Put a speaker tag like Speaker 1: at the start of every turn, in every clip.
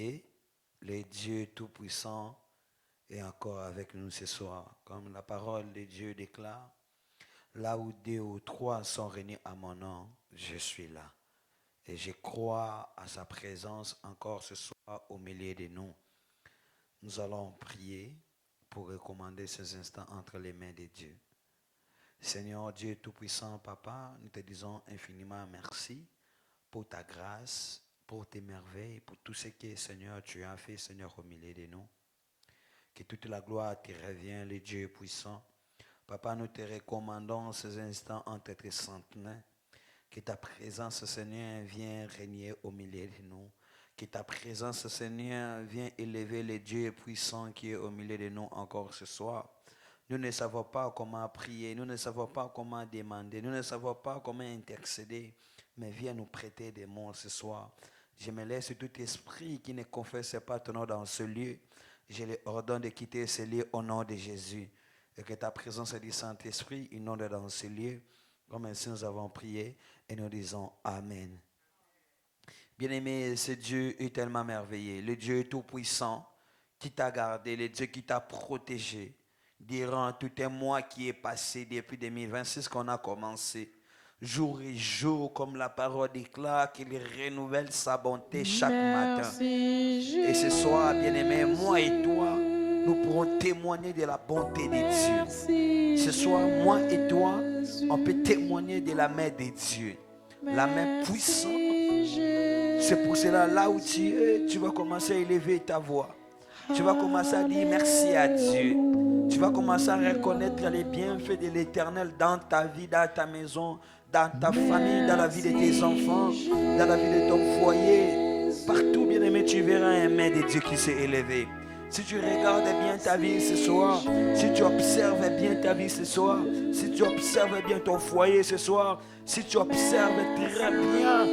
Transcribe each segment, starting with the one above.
Speaker 1: prier. Le Dieu Tout-Puissant est encore avec nous ce soir. Comme la parole de Dieu déclare, là où 2 ou 3 sont réunis à mon nom, je suis là. Et je crois à sa présence encore ce soir au milieu de nous. Nous allons prier pour recommander ces instants entre les mains de Dieu. Seigneur Dieu Tout-Puissant, Papa, nous te disons infiniment merci pour ta grâce, pour tes merveilles, pour tout ce que, Seigneur, tu as fait, Seigneur, au milieu de nous. Que toute la gloire te revienne, le Dieu puissant. Papa, nous te recommandons ces instants entre tes centenaires. Que ta présence, Seigneur, vienne régner au milieu de nous. Que ta présence, Seigneur, vienne élever le Dieu puissant qui est au milieu de nous encore ce soir. Nous ne savons pas comment prier, nous ne savons pas comment demander, nous ne savons pas comment intercéder, mais viens nous prêter des mots ce soir. Je me laisse tout esprit qui ne confesse pas ton nom dans ce lieu. Je les ordonne de quitter ce lieu au nom de Jésus. Et que ta présence du Saint-Esprit inonde dans ce lieu. Comme ainsi nous avons prié et nous disons Amen. Bien-aimé, ce Dieu est tellement merveilleux. Le Dieu tout-puissant qui t'a gardé, le Dieu qui t'a protégé. Durant tout un mois qui est passé depuis 2026 qu'on a commencé. Jour et jour, comme la parole déclare, qu'il renouvelle sa bonté chaque matin. Et ce soir, bien-aimé, moi et toi, nous pourrons témoigner de la bonté de Dieu. Ce soir, moi et toi, on peut témoigner de la main de Dieu. La main puissante. C'est pour cela, là où tu es, tu vas commencer à élever ta voix. Tu vas commencer à dire merci à Dieu. Tu vas commencer à reconnaître les bienfaits de l'Éternel dans ta vie, dans ta maison, dans ta famille, dans la vie de tes enfants, dans la vie de ton foyer. Partout, bien-aimé, tu verras un main de Dieu qui s'est élevé. Si tu regardes bien ta vie ce soir, si tu observes bien ta vie ce soir, si tu observes bien ton foyer ce soir, si tu observes très bien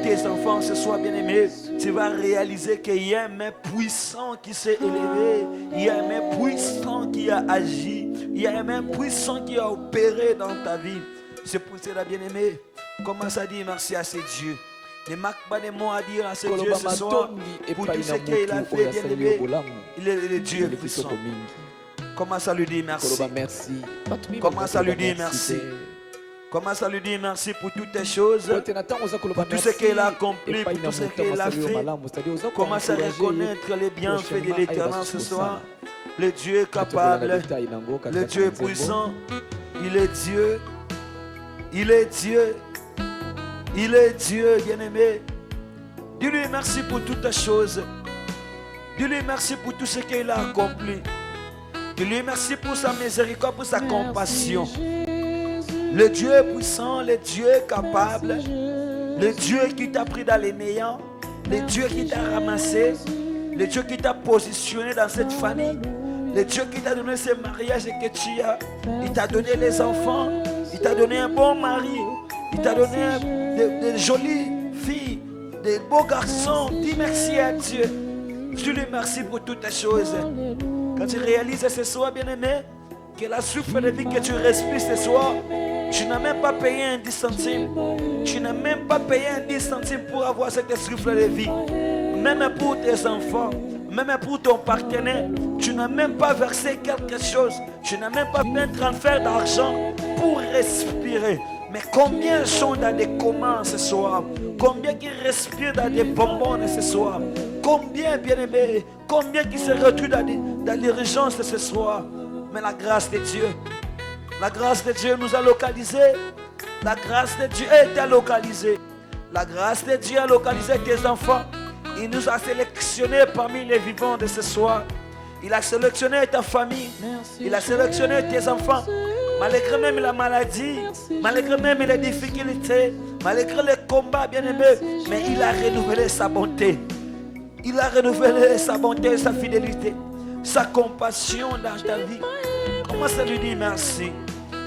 Speaker 1: tes enfants ce soir, bien-aimé, tu vas réaliser qu'il y a un main puissant qui s'est élevé, il y a un main puissant qui a agi, il y a un main puissant qui a opéré dans ta vie. C'est pour cela, bien-aimé, commence à dire merci à ce Dieu. Ne manque pas de mots à dire à ce Dieu ce soir pour tout ce qu'il a fait, bien-aimé. Il est le Dieu puissant. Commence à lui dire merci. Commence à lui dire merci. Commence à lui dire merci pour toutes les choses, pour tout ce qu'il a accompli, pour tout ce qu'il a fait. Commence à reconnaître les bienfaits de l'Éternel ce soir. Le Dieu est capable, le Dieu est puissant, il est Dieu, il est Dieu, il est Dieu, bien-aimé. Dis-lui merci pour toutes les choses. Dis-lui merci pour tout ce qu'il a accompli. Dis-lui merci pour sa miséricorde, pour sa compassion. Le Dieu est puissant, le Dieu est capable, le Dieu qui t'a pris dans les néants, le Dieu qui t'a ramassé, le Dieu qui t'a positionné dans cette famille, le Dieu qui t'a donné ce mariage que tu as, il t'a donné les enfants, il t'a donné un bon mari, il t'a donné de jolies filles, de beaux garçons. Dis merci à Dieu. Je lui remercie pour toutes les choses. Quand tu réalises ce soir, bien-aimé, que la souffle de vie que tu respires ce soir, tu n'as même pas payé un 10 centimes. Tu n'as même pas payé un 10 centimes pour avoir cette souffle de vie. Même pour tes enfants, même pour ton partenaire, tu n'as même pas versé quelque chose. Tu n'as même pas fait un transfert d'argent pour respirer. Mais combien sont dans des commandes ce soir? Combien qui respirent dans des bonbons ce soir? Combien, bien-aimés, combien qui se retrouvent dans l'urgence ce soir? Mais la grâce de Dieu, la grâce de Dieu nous a localisés. La grâce de Dieu t'a localisé. La grâce de Dieu a localisé tes enfants. Il nous a sélectionnés parmi les vivants de ce soir. Il a sélectionné ta famille. Il a sélectionné tes enfants. Malgré même la maladie, malgré même les difficultés, malgré les combats, bien-aimés, mais il a renouvelé sa bonté. Il a renouvelé sa bonté et sa fidélité, sa compassion dans ta vie. Commence à lui dire merci.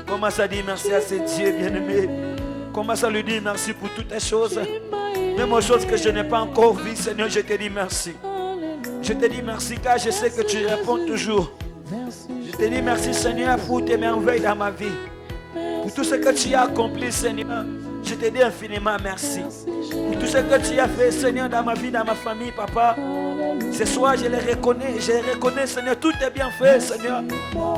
Speaker 1: Commence à dire merci à ce Dieu bien-aimé. Commence à lui dire merci pour toutes les choses. Même aux choses que je n'ai pas encore vues, Seigneur, je te dis merci. Je te dis merci car je sais que tu réponds toujours. Je te dis merci, Seigneur, pour tes merveilles dans ma vie. Pour tout ce que tu as accompli, Seigneur. Je te dis infiniment merci. Pour tout ce que tu as fait, Seigneur, dans ma vie, dans ma famille, Papa. Ce soir, je les reconnais, Seigneur. Tout est bien fait, Seigneur.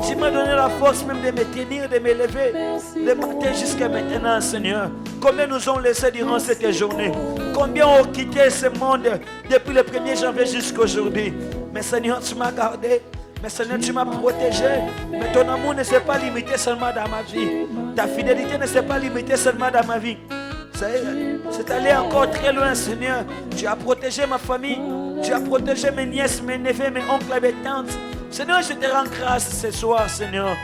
Speaker 1: Tu m'as donné la force même de me tenir, de me lever, de matin jusqu'à maintenant, Seigneur. Combien nous ont laissé durant cette journée? Combien ont quitté ce monde depuis le 1er janvier jusqu'à aujourd'hui? Mais Seigneur, tu m'as gardé. Mais Seigneur, tu m'as protégé. Mais ton amour ne s'est pas limité seulement dans ma vie. Ta fidélité ne s'est pas limitée seulement dans ma vie. C'est allé encore très loin, Seigneur. Tu as protégé ma famille. Tu as protégé mes nièces, mes neveux, mes oncles et mes tantes. Seigneur, je te rends grâce ce soir, Seigneur.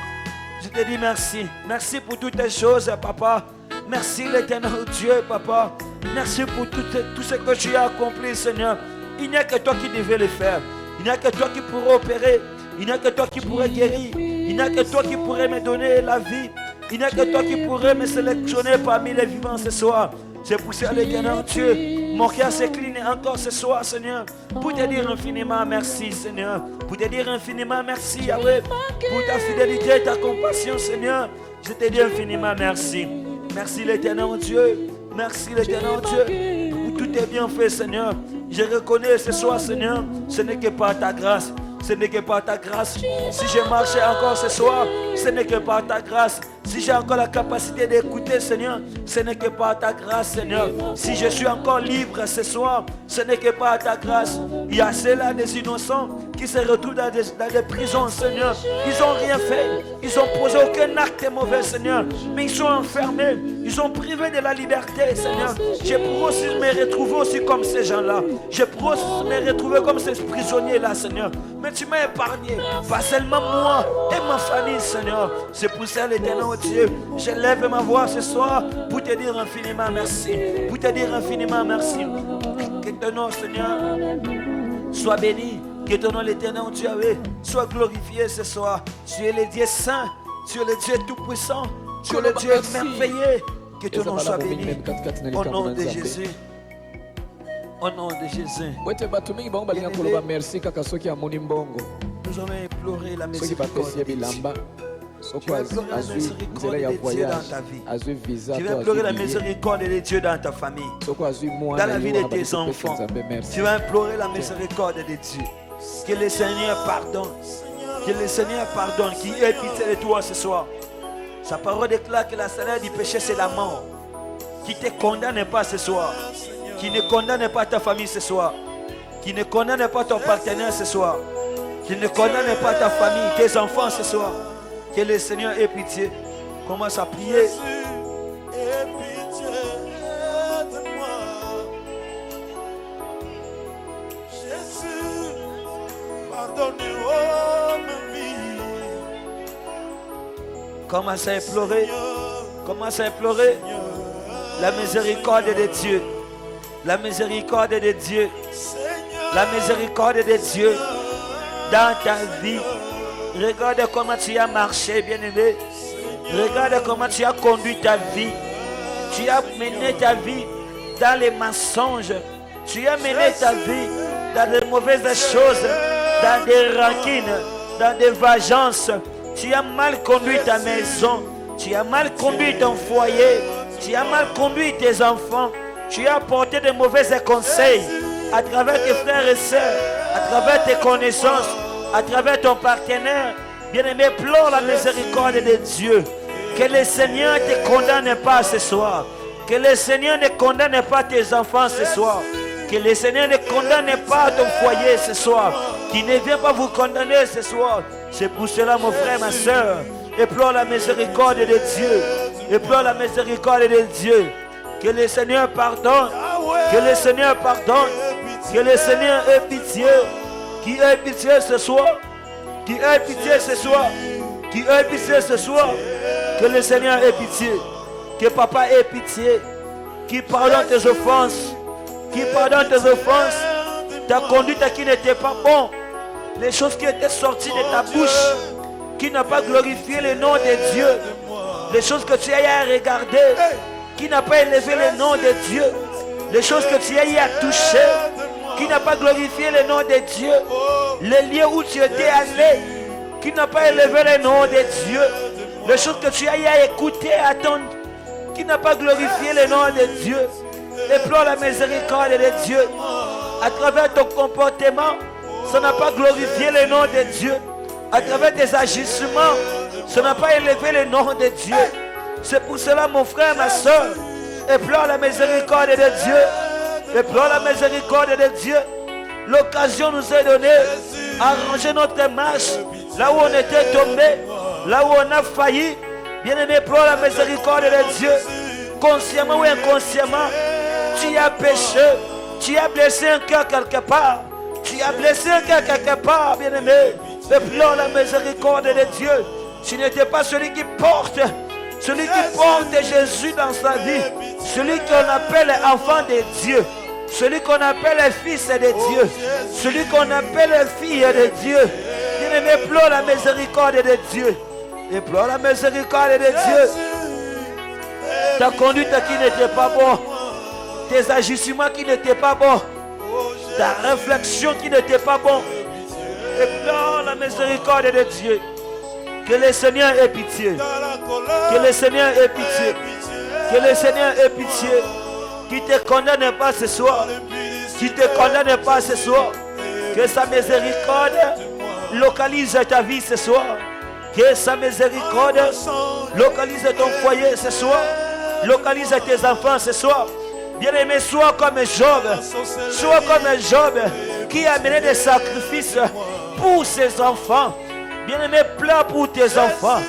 Speaker 1: Je te dis merci. Merci pour toutes les choses, Papa. Merci l'éternel Dieu, Papa. Merci pour tout ce que tu as accompli, Seigneur. Il n'y a que toi qui devais le faire. Il n'y a que toi qui pourrais opérer. Il n'y a que toi qui pourrais guérir. Il n'y a que toi qui pourrais me donner la vie. Il n'y a que toi qui pourrais me sélectionner parmi les vivants ce soir. C'est pour ça, l'éternel Dieu, mon cœur s'incline encore ce soir, Seigneur, pour te dire infiniment merci, Seigneur. Pour te dire infiniment merci, Yahweh, pour ta fidélité et ta compassion, Seigneur. Je te dis infiniment merci. Merci, l'éternel Dieu. Merci, l'éternel Dieu, pour tout est bien fait, Seigneur. Je reconnais ce soir, Seigneur, ce n'est que par ta grâce. Ce n'est que par ta grâce. Si je marchais encore ce soir, ce n'est que par ta grâce. Si j'ai encore la capacité d'écouter, Seigneur, ce n'est que par ta grâce, Seigneur. Si je suis encore libre ce soir, ce n'est que par ta grâce. Il y a ceux-là des innocents qui se retrouvent dans des prisons, Seigneur. Ils n'ont rien fait. Ils n'ont posé aucun acte mauvais, Seigneur. Mais ils sont enfermés. Ils sont privés de la liberté, Seigneur. Je pourrais aussi me retrouver aussi comme ces gens-là. Je pourrais aussi me retrouver comme ces prisonniers-là, Seigneur. Mais tu m'as épargné. Pas seulement moi et ma famille, Seigneur. C'est pour ça, l'éternel Dieu, je lève ma voix ce soir pour te dire infiniment merci. Pour te dire infiniment merci. Que ton nom, Seigneur, soit béni. Que ton nom, l'éternel Dieu, soit glorifié ce soir. Tu es le Dieu saint. Tu es le Dieu tout-puissant. Tu es le Dieu merveilleux. Que ton nom soit béni. Au nom de Jésus. Au nom de Jésus. Nous allons implorer la miséricorde de Dieu. Tu vas implorer la miséricorde de Dieu dans ta vie. Tu vas implorer la miséricorde de Dieu dans ta famille. Dans la vie de tes enfants. Tu vas implorer la miséricorde de Dieu. Que le Seigneur pardonne. Que le Seigneur pardonne. Qui ait pitié de toi ce soir. Sa parole déclare que la salaire du péché c'est la mort. Qui ne te condamne pas ce soir. Qui ne condamne pas ta famille ce soir. Qui ne condamne pas ton partenaire ce soir. Qui ne condamne pas ta famille, tes enfants ce soir. Que le Seigneur ait pitié. Commence à prier.
Speaker 2: Aie pitié de moi. Jésus, pardonne-moi ma vie.
Speaker 1: Commence à implorer. Commence à implorer la miséricorde de Dieu. La miséricorde de Dieu. La miséricorde de Dieu dans ta vie. Regarde comment tu as marché, bien-aimé. Regarde comment tu as conduit ta vie. Tu as mené ta vie dans les mensonges. Tu as mené ta vie dans de mauvaises choses, dans des rancines, dans des vengeances. Tu as mal conduit ta maison. Tu as mal conduit ton foyer. Tu as mal conduit tes enfants. Tu as apporté de mauvais conseils à travers tes frères et sœurs, à travers tes connaissances, à travers ton partenaire. Bien-aimé, pleure la miséricorde de Dieu. Que le Seigneur ne te condamne pas ce soir. Que le Seigneur ne condamne pas tes enfants ce soir. Que le Seigneur ne condamne pas ton foyer ce soir. Qu'il ne vient pas vous condamner ce soir. C'est pour cela, mon frère, ma soeur, implore la miséricorde de Dieu. Implore la miséricorde de Dieu. Que le Seigneur pardonne. Que le Seigneur pardonne. Que le Seigneur ait pitié. Qui ait pitié ce soir. Qui ait pitié ce soir. Qui ait pitié ce soir. Que le Seigneur ait pitié. Que papa ait pitié. Qui pardonne tes offenses. Qui pardonne tes offenses. Ta conduite qui n'était pas bonne. Les choses qui étaient sorties de ta bouche. Qui n'a pas glorifié le nom de Dieu. Les choses que tu as eu à regarder. Qui n'a pas élevé le nom de Dieu. Les choses que tu as eu à toucher. Qui n'a pas glorifié le nom de Dieu. Les lieux où tu étais allé. Qui n'a pas élevé le nom de Dieu. Les choses que tu as eu à écouter, attendre. qui n'a pas glorifié le nom de Dieu. Implore la miséricorde de Dieu. À travers ton comportement, ça n'a pas glorifié le nom de Dieu. À travers tes agissements, ça n'a pas élevé le nom de Dieu. C'est pour cela, mon frère, ma soeur, implore la miséricorde de Dieu. Implore la miséricorde de Dieu. L'occasion nous est donnée à ranger notre marche là où on était tombé, là où on a failli. Bien-aimé, implore la miséricorde de Dieu. Consciemment ou inconsciemment, tu as péché, tu as blessé un cœur quelque part. Tu as blessé un cœur quelque part, bien-aimé. Implore la miséricorde de Dieu. Tu n'étais pas celui qui porte Jésus dans sa vie. Celui qu'on appelle enfant de Dieu. Celui qu'on appelle fils de Dieu. Celui qu'on appelle fille de Dieu. Bien-aimé, implore la miséricorde de Dieu. Implore la miséricorde de Dieu. Ta conduite qui n'était pas bonne. Tes agissements qui n'étaient pas bons. Ta réflexion qui n'était pas bonne. Implore la miséricorde de Dieu. Que le Seigneur ait pitié. Que le Seigneur ait pitié. Que le Seigneur ait pitié. Qui ne te condamne pas ce soir. Qui ne te condamne pas ce soir. Que sa miséricorde localise ta vie ce soir. Que sa miséricorde localise ton foyer ce soir. Localise tes enfants ce soir. Bien-aimé, sois comme Job. Sois comme Job qui a mené des sacrifices pour ses enfants. Bien-aimé, pleure pour tes enfants.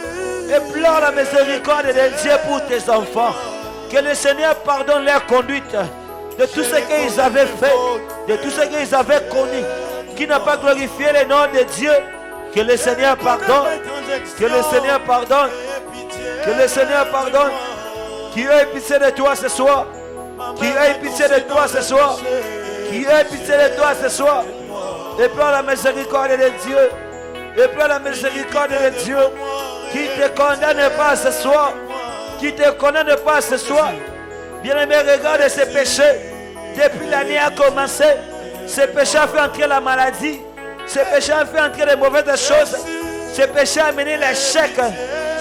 Speaker 1: Et pleure la miséricorde de Dieu pour tes enfants. Que le Seigneur pardonne leur conduite de tout ce qu'ils avaient fait, de tout ce qu'ils avaient connu, qui n'a pas glorifié le nom de Dieu. Que le Seigneur pardonne. Que le Seigneur pardonne. Que le Seigneur pardonne. Qui ait pitié de toi ce soir. Qui ait pitié de toi ce soir. Qui ait pitié de toi ce soir. Et pleure la miséricorde de Dieu. Et pleure la miséricorde de Dieu. Qui ne te condamne pas ce soir. Qui ne te condamne pas ce soir. Bien-aimé, regarde ces péchés. Depuis l'année a commencé, ce péché a fait entrer la maladie. Ce péché a fait entrer les mauvaises choses. Ce péché a amené l'échec.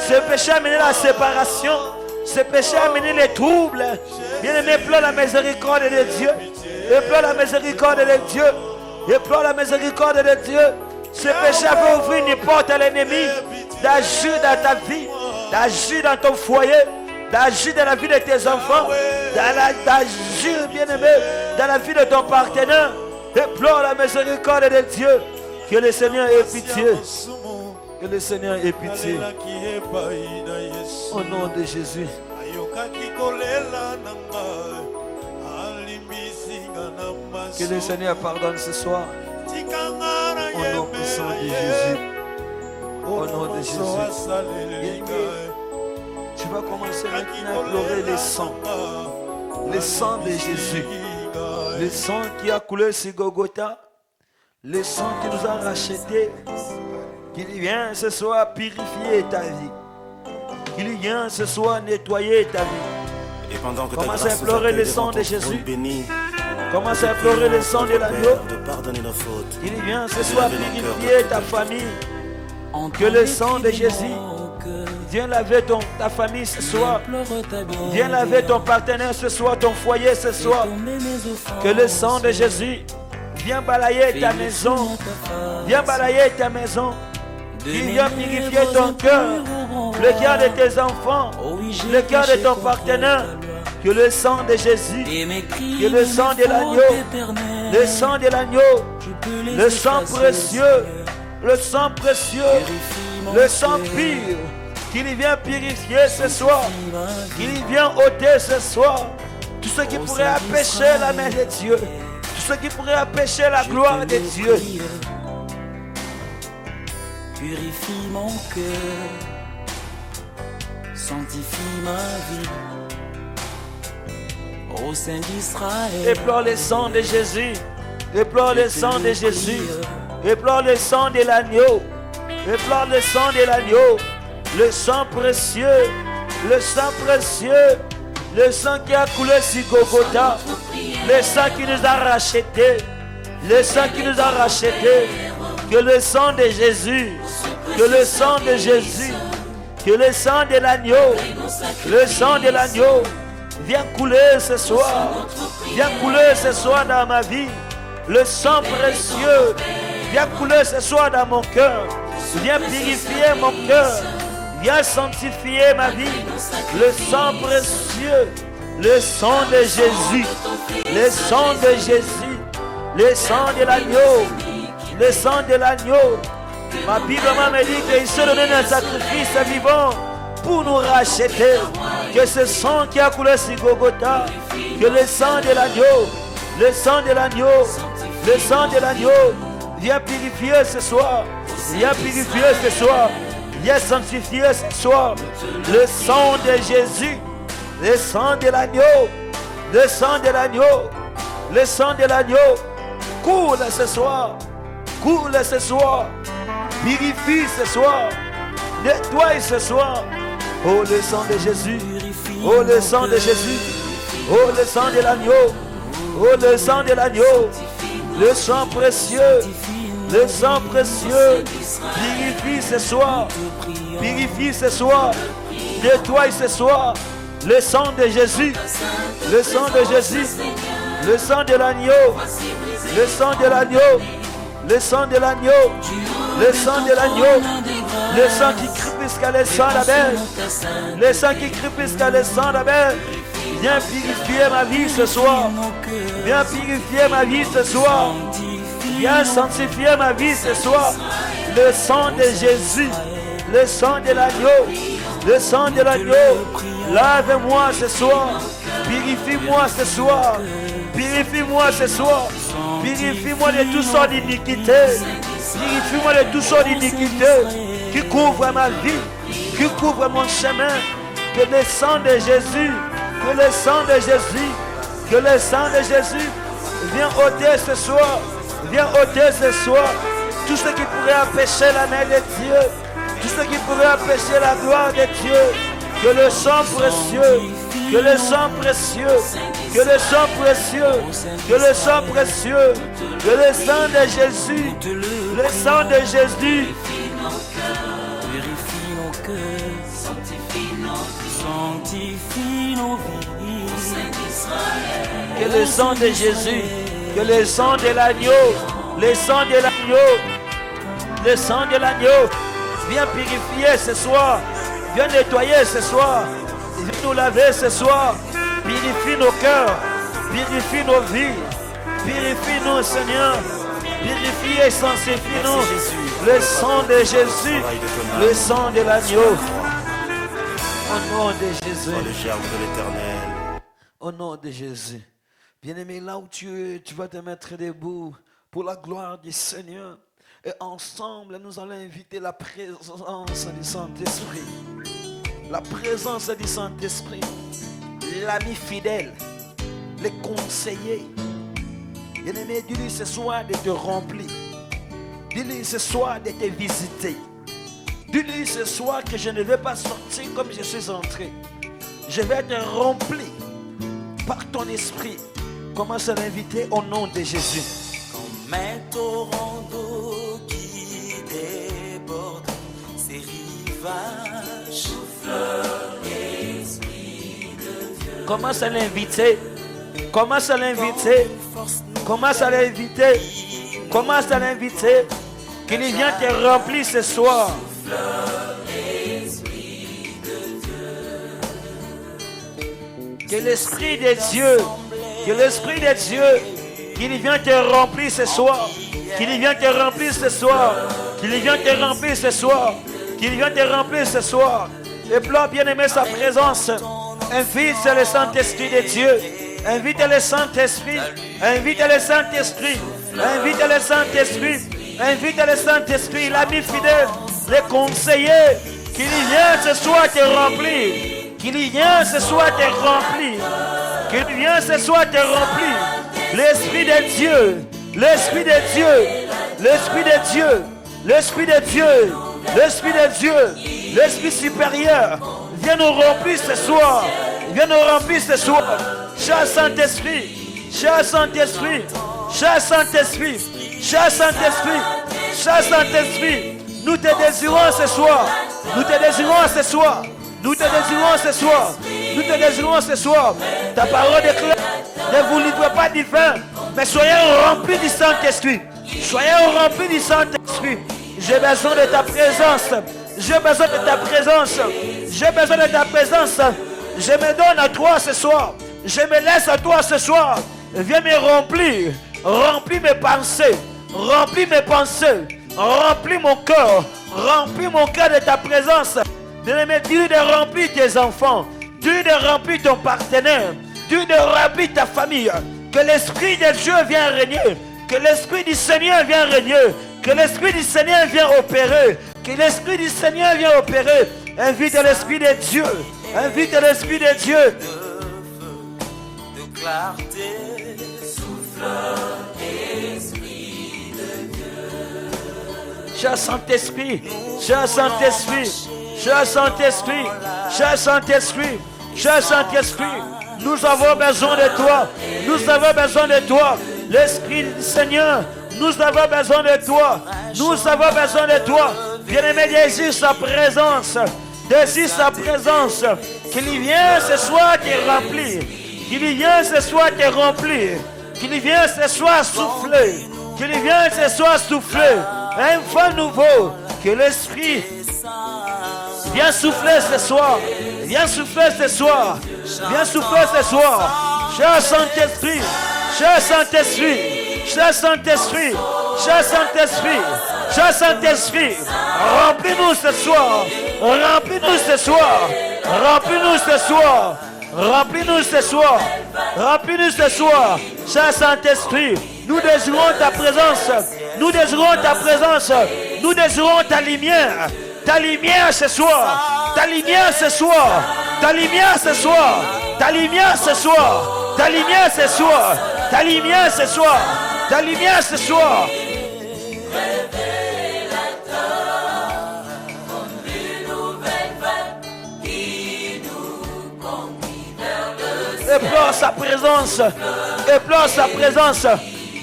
Speaker 1: Ce péché a amené la séparation. Ce péché a amené les troubles. Bien-aimé, pleure la miséricorde de Dieu. Et pleure la miséricorde de Dieu. Et pleure la miséricorde de Dieu. Ce péché a fait ouvrir une porte à l'ennemi d'agir dans ta vie, d'agir dans ton foyer, d'agir dans la vie de tes enfants, d'agir, bien-aimé, dans la vie de ton partenaire. Et pleure la miséricorde de Dieu. Que le Seigneur ait pitié. Que le Seigneur ait pitié. Au nom de Jésus. Que le Seigneur pardonne ce soir. Au nom puissant de Jésus. Au nom de Jésus. Tu vas commencer maintenant à pleurer le sang. Le sang de Jésus. Le sang qui a coulé sur Golgotha. Le sang qui nous a rachetés. Qu'il vient ce soir purifier ta vie. Qu'il vient ce soir nettoyer ta vie.
Speaker 3: Et pendant que
Speaker 1: commence à pleurer le sang de Jésus. Commence à pleurer le sang de l'agneau. Il vient ce soir purifier ta famille. Que le sang de Jésus viens laver ta famille ce soir. Viens laver ton partenaire ce soir, ton foyer ce soir. Que le sang de Jésus viens balayer ta maison. Viens balayer ta maison. Il vient purifier ton cœur, le cœur de tes enfants, le cœur de ton partenaire. Que le sang de Jésus, que le sang de l'agneau, le sang de l'agneau, le sang précieux, le sang précieux, le sang pur, qu'il vient purifier ce soir, qu'il vient ôter ce soir tout ce qui pourrait empêcher la main de Dieu, tout ce qui pourrait empêcher la gloire de Dieu.
Speaker 4: Purifie mon cœur, sanctifie ma vie. Au sein d'Israël,
Speaker 1: éplore le sang de Jésus, éplore le sang de Jésus, éplore le sang de l'agneau, éplore le sang de l'agneau, le sang précieux, le sang précieux, le sang qui a coulé sur Golgotha, le sang qui nous a rachetés, le sang qui nous a rachetés. Que le sang de Jésus, que le sang de Jésus Que le sang de l'agneau, le sang de l'agneau, viens couler ce soir. Viens couler ce soir dans ma vie. Le sang précieux, viens couler ce soir dans mon cœur. Viens purifier mon cœur. Viens sanctifier ma vie. Le sang précieux, le sang de Jésus, le sang de Jésus, le sang de l'agneau, le sang de l'agneau. Ma Bible me dit qu'il se donnait un sacrifice vivant pour nous racheter. Que ce sang qui a coulé sur Golgotha, que le sang de l'agneau, le sang de l'agneau, le sang de l'agneau, viens purifier ce soir, viens purifier ce soir, viens sanctifier ce soir. Le sang de Jésus, le sang de l'agneau, le sang de l'agneau, le sang de l'agneau, coule ce soir, coule ce soir. Purifie ce soir, nettoie ce soir. Oh le sang de Jésus, oh le sang de Jésus, oh le sang de l'agneau, oh le sang de l'agneau, le sang précieux, le sang précieux. Purifie ce soir, purifie ce soir, nettoie ce soir. Le sang de Jésus, le sang de Jésus, le sang de l'agneau, le sang de l'agneau, le sang de l'agneau, le sang de l'agneau, le sang qui crie plus qu'à le sang d'Abel, le sang qui crie plus qu'à le sang d'Abel. Viens purifier ma vie ce soir, viens purifier ma vie ce soir, viens sanctifier ma vie ce soir. Le sang de Jésus, le sang de l'agneau, le sang de l'agneau, lave-moi ce soir, purifie-moi ce soir, purifie-moi ce soir, purifie-moi de toutes sortes d'iniquités, purifie-moi de toutes sortes d'iniquités qui couvrent ma vie, qui couvrent mon chemin. Que le sang de Jésus, que le sang de Jésus, que le sang de Jésus viens ôter ce soir, viens ôter ce soir tout ce qui pourrait empêcher la main de Dieu, tout ce qui pourrait empêcher la gloire de Dieu. Que le sang précieux, que le sang précieux, que le sang précieux, que le sang précieux, que le sang de Jésus, le sang de Jésus.
Speaker 4: Purifie nos cœurs, sanctifie nos vies.
Speaker 1: Que le sang de Jésus, que le sang de l'agneau, le sang de l'agneau, le sang de l'agneau, viens purifier ce soir, viens nettoyer ce soir, viens nous laver ce soir, purifie nos cœurs, purifie nos vies, purifie-nous Seigneur, purifie et sanctifie-nous. Le sang de Jésus, le sang de l'agneau. Au nom de Jésus.
Speaker 2: Dans le germe de l'Éternel.
Speaker 1: Au nom de Jésus. Bien-aimé, là où tu es, tu vas te mettre debout pour la gloire du Seigneur. Et ensemble, nous allons inviter la présence du Saint-Esprit. La présence du Saint-Esprit. L'ami fidèle. Les conseillers. Bien-aimé, dis-lui ce soir de te remplir. Dis-lui ce soir de te visiter. Dis-lui ce soir que je ne vais pas sortir comme je suis entré. Je vais être rempli par ton esprit. Commence à l'inviter au nom de Jésus.
Speaker 4: Comme un torrent d'eau qui déborde ses rivages.
Speaker 1: Commence à l'inviter. Commence à l'inviter. Commence à l'inviter. Commence à l'inviter. Qu'il vienne te remplir ce soir. Que l'Esprit de Dieu, que l'Esprit de Dieu, qu'il vienne te remplir ce soir. Qu'il vienne te remplir ce soir. Qu'il vienne te remplir ce soir. Qu'il vienne te remplir ce soir. Et pleure bien aimer sa présence. Invite le Saint-Esprit de Dieu. Invite le Saint-Esprit. Invite le Saint-Esprit. Invite le Saint-Esprit. Invite le Saint-Esprit, l'ami fidèle, les conseillers, qu'il vienne ce soir te remplir. Qu'il vienne ce soir te remplir. Qu'il vienne ce soir te remplir. L'Esprit de Dieu. L'Esprit de Dieu. L'Esprit de Dieu. L'Esprit de Dieu. L'Esprit de Dieu. L'Esprit supérieur. Viens nous remplir ce soir. Viens nous remplir ce soir. Cher Saint-Esprit. Cher Saint-Esprit. Cher Saint-Esprit. Cher Saint-Esprit. Cher Saint-Esprit. Nous te désirons ce soir. Nous te désirons ce soir. Nous te désirons ce soir. Nous te désirons ce soir. Ta parole déclare, ne vous livrez pas du vin, mais soyez remplis du Saint-Esprit. Soyez remplis du Saint-Esprit. J'ai besoin de ta présence. J'ai besoin de ta présence. J'ai besoin de ta présence. Je me donne à toi ce soir. Je me laisse à toi ce soir. Viens me remplir. Remplis mes pensées. Remplis mes pensées. Remplis mon cœur. Remplis mon cœur de ta présence. Bien-aimé, Dieu de remplir tes enfants. Dieu de remplir ton partenaire. Dieu de remplir ta famille. Que l'Esprit de Dieu vienne régner. Que l'Esprit du Seigneur vienne régner. Que l'Esprit du Seigneur vienne opérer. Que l'Esprit du Seigneur vienne opérer. Invite l'Esprit de Dieu. Invite l'Esprit de Dieu.
Speaker 4: De clarté, souffle, Esprit de Dieu.
Speaker 1: Cher Saint-Esprit, cher Saint-Esprit, cher Saint-Esprit, cher Saint-Esprit, cher Saint-Esprit, nous avons besoin de toi. Nous avons besoin de toi. L'Esprit du Seigneur, nous avons besoin de toi. Nous avons besoin de toi. Bien-aimé, désire sa présence. Désire sa présence. Qu'il vienne ce soir te remplir. Qu'il vienne ce soir te remplir. Qu'il vienne ce soir souffler. Qu'il vienne ce soir souffler. Un vent nouveau. Que l'Esprit viens souffler ce soir. Viens souffler ce soir. Viens souffler ce soir. Cher Saint-Esprit. Cher Saint-Esprit. Cher Saint-Esprit. Cher Saint-Esprit. Cher Saint-Esprit. Remplis-nous ce soir. Remplis-nous ce soir. Remplis-nous ce soir. Remplis-nous ce soir. Remplis-nous ce soir. Cher Saint-Esprit. Nous désirons ta présence. Nous désirons ta présence. Nous désirons ta lumière. Ta lumière ce soir. Ta lumière ce soir. Ta lumière ce soir. Ta lumière ce soir. Ta lumière ce soir. Ta lumière ce soir. Ta lumière ce soir. Éplore sa présence. Éplore sa présence.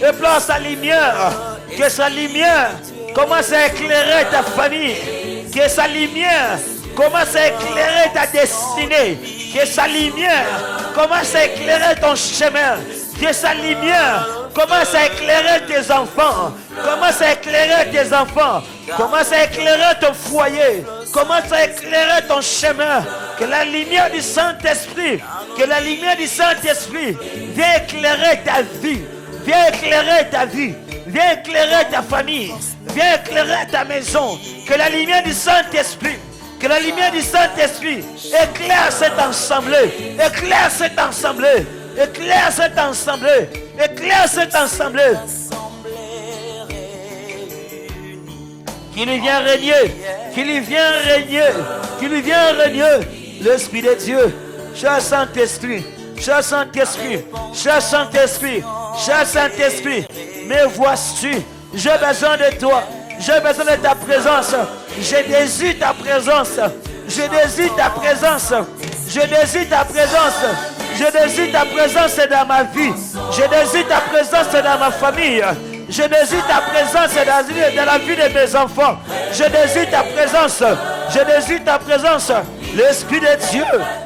Speaker 1: Éplore sa lumière. Que sa lumière commence à éclairer ta famille. Que sa lumière commence à éclairer ta destinée. Que sa lumière commence à éclairer ton chemin. Que sa lumière commence à éclairer tes enfants. Commence à éclairer tes enfants. Commence à éclairer ton foyer. Commence à éclairer ton chemin. Que la lumière du Saint-Esprit, que la lumière du Saint-Esprit vienne éclairer ta vie. Viens éclairer ta vie. Viens éclairer ta famille. Viens éclairer ta maison. Que la lumière du Saint-Esprit, que la lumière du Saint-Esprit éclaire cette assemblée. Éclaire cette assemblée. Éclaire cette assemblée. Éclaire cette assemblée. Qu'il vient régner. Qu'il vient régner. Qu'il vient régner. L'Esprit de Dieu. Cher Saint-Esprit. Cher Saint-Esprit. Cher Saint-Esprit. Cher Saint-Esprit. Mais voici. J'ai besoin de toi. J'ai besoin de ta présence. Je désire ta présence. Je désire ta présence. Je désire ta présence. Je désire ta présence dans ma vie. Je désire ta présence dans ma famille. Je désire ta présence dans la vie de mes enfants. Je désire ta présence. Je désire ta présence. L'Esprit de Dieu.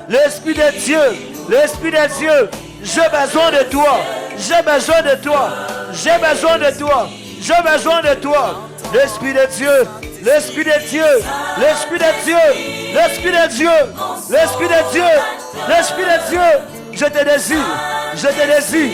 Speaker 1: L'Esprit de Dieu. L'Esprit de Dieu. J'ai besoin de toi. J'ai besoin de toi. J'ai besoin de toi. J'ai besoin de toi. L'Esprit de Dieu. L'Esprit de Dieu. L'Esprit de Dieu. L'Esprit de Dieu. L'Esprit de Dieu. L'Esprit de Dieu. Je te désire. Je te désire.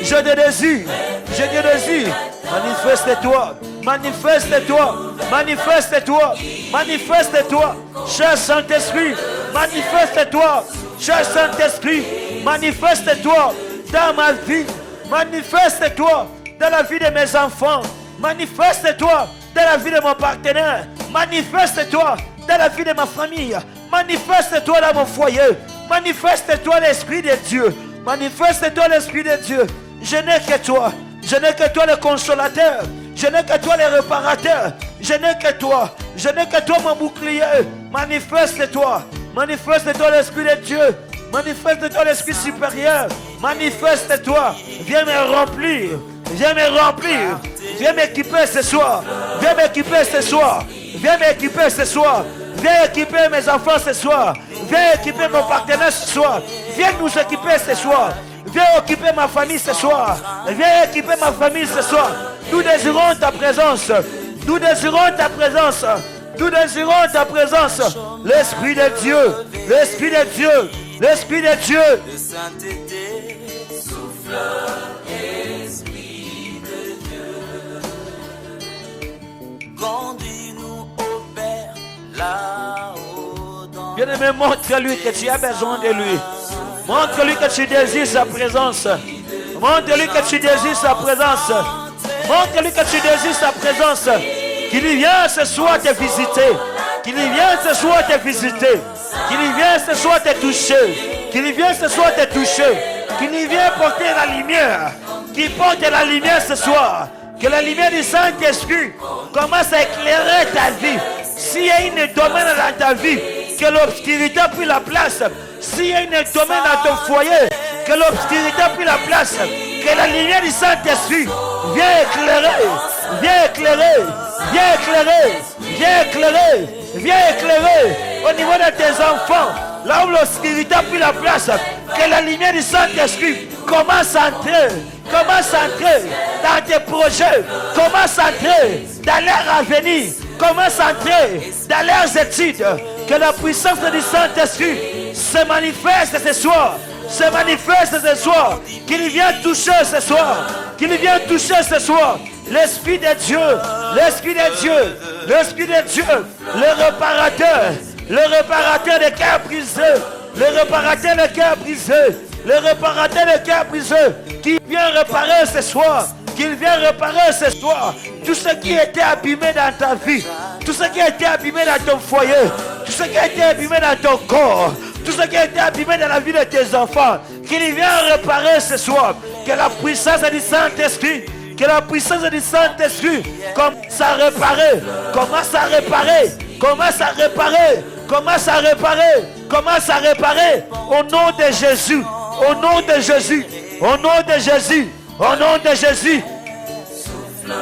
Speaker 1: Je te désire. Je te désire. Manifeste-toi. Manifeste-toi. Manifeste-toi. Manifeste-toi. Cher Saint-Esprit. Manifeste-toi. Cher Saint-Esprit. Manifeste-toi dans ma vie. Manifeste-toi dans la vie de mes enfants. Manifeste-toi dans la vie de mon partenaire. Manifeste-toi dans la vie de ma famille. Manifeste-toi dans mon foyer. Manifeste-toi l'Esprit de Dieu. Manifeste-toi l'Esprit de Dieu. Je n'ai que toi. Je n'ai que toi le consolateur. Je n'ai que toi le réparateur. Je n'ai que toi. Je n'ai que toi mon bouclier. Manifeste-toi. Manifeste-toi l'Esprit de Dieu. Manifeste-toi l'Esprit supérieur. Manifeste-toi. Viens me remplir. Viens me remplir. Viens m'équiper ce soir. Viens m'équiper ce soir. Viens m'équiper ce soir. Viens équiper mes enfants ce soir. Viens équiper mon partenaire ce soir. Viens nous équiper ce soir. Viens occuper ma famille ce soir. Viens équiper ma famille ce soir. Nous désirons ta présence. Nous désirons ta présence. Nous désirons ta présence. L'Esprit de Dieu. L'Esprit de Dieu. L'Esprit de Dieu.
Speaker 4: Le sainteté souffle, Esprit de Dieu. Conduis-nous au Père, là-haut dans
Speaker 1: Bien-aimé, montre-lui que tu as besoin de lui. Montre-lui que tu désires sa présence. Montre-lui que tu désires sa présence. Montre-lui que tu désires sa présence. Qu'il vienne ce soir te visiter. Qu'il vienne ce soir te visiter. Qu'il vienne ce soir te toucher. Qu'il vienne ce soir te toucher. Qu'il vienne porter la lumière. Qu'il porte la lumière ce soir. Que la lumière du Saint-Esprit commence à éclairer ta vie. S'il y a une domaine dans ta vie, que l'obscurité a pris la place. S'il y a une domaine dans ton foyer, que l'obscurité a pris la place. Que la lumière du Saint-Esprit vienne éclairer. Viens éclairer. Viens éclairer. Viens éclairer. Viens éclairer au niveau de tes enfants. Là où l'obscurité a pris la place. Que la lumière du Saint-Esprit commence à entrer. Commence à entrer dans tes projets. Commence à entrer dans leur avenir. Commence à entrer dans leurs études. Que la puissance du Saint-Esprit se manifeste ce soir. Se manifeste ce soir. Qu'il vienne toucher ce soir. Qu'il vienne toucher ce soir. L'Esprit de Dieu. L'Esprit de Dieu. L'Esprit de Dieu. Le réparateur. Le réparateur des cœurs brisés. Le réparateur des cœurs brisés. Le réparateur des cœurs brisés. Qui vient réparer ce soir. Qu'il vient réparer ce soir tout ce qui était abîmé dans ta vie, tout ce qui a été abîmé dans ton foyer, tout ce qui a été abîmé dans ton corps, tout ce qui a été abîmé dans la vie de tes enfants, qu'il vient réparer ce soir. Que la puissance du Saint-Esprit, que la puissance du Saint-Esprit commence à réparer, commence à réparer, commence à réparer, commence à réparer, commence à réparer au nom de Jésus, au nom de Jésus, au nom de Jésus. Au nom de Jésus.
Speaker 4: souffle,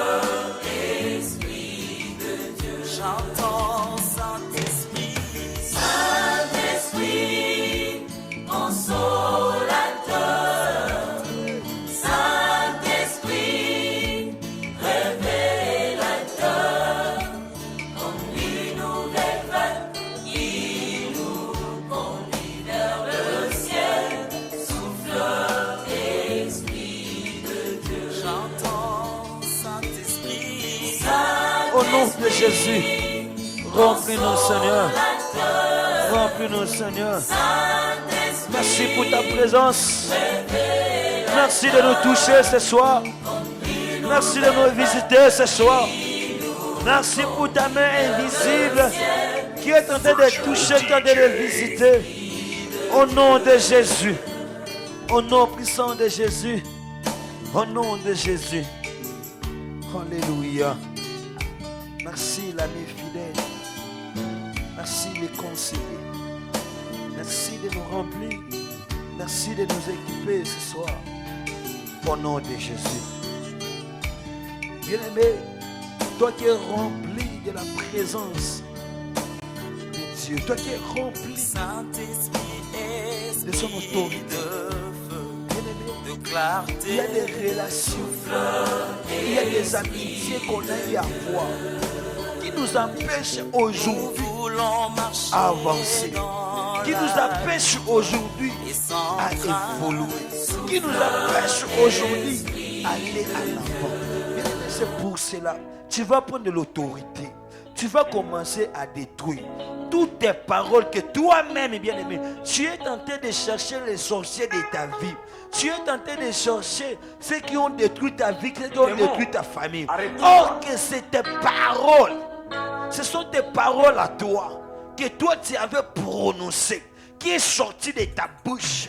Speaker 4: Esprit de Dieu. Chantons Saint-Esprit. Saint-Esprit, consolateur. Saint-Esprit, révélateur. Comme une nouvelle vague qui nous conduit vers le ciel. Souffle,
Speaker 1: au nom de Jésus, remplis-nous, Seigneur. Remplis-nous, Seigneur. Merci pour ta présence. Merci de nous toucher ce soir. Merci de nous visiter ce soir. Merci pour ta main invisible qui est en train de toucher, qui est en train de visiter. Au nom de Jésus. Au nom puissant de Jésus. Au nom de Jésus. Alléluia. Merci l'ami fidèle. Merci les conseillers. Merci de nous remplir. Merci de nous équiper ce soir. Au nom de Jésus. Bien-aimé, toi qui es rempli de la présence de Dieu, toi qui es rempli de son autorité. Il y a des relations, il y a des amitiés qu'on a eu à avoir qui nous empêchent aujourd'hui à avancer, qui nous empêchent aujourd'hui à évoluer, qui nous empêchent aujourd'hui à aller à l'avant. C'est pour cela, tu vas prendre de l'autorité, tu vas commencer à détruire toutes tes paroles que toi-même, bien-aimé, tu es tenté de chercher les sorciers de ta vie. Tu es tenté de chercher ceux qui ont détruit ta vie, ceux qui ont détruit ta famille. Or que c'est tes paroles. Ce sont tes paroles à toi que toi tu avais prononcées, qui est sorti de ta bouche.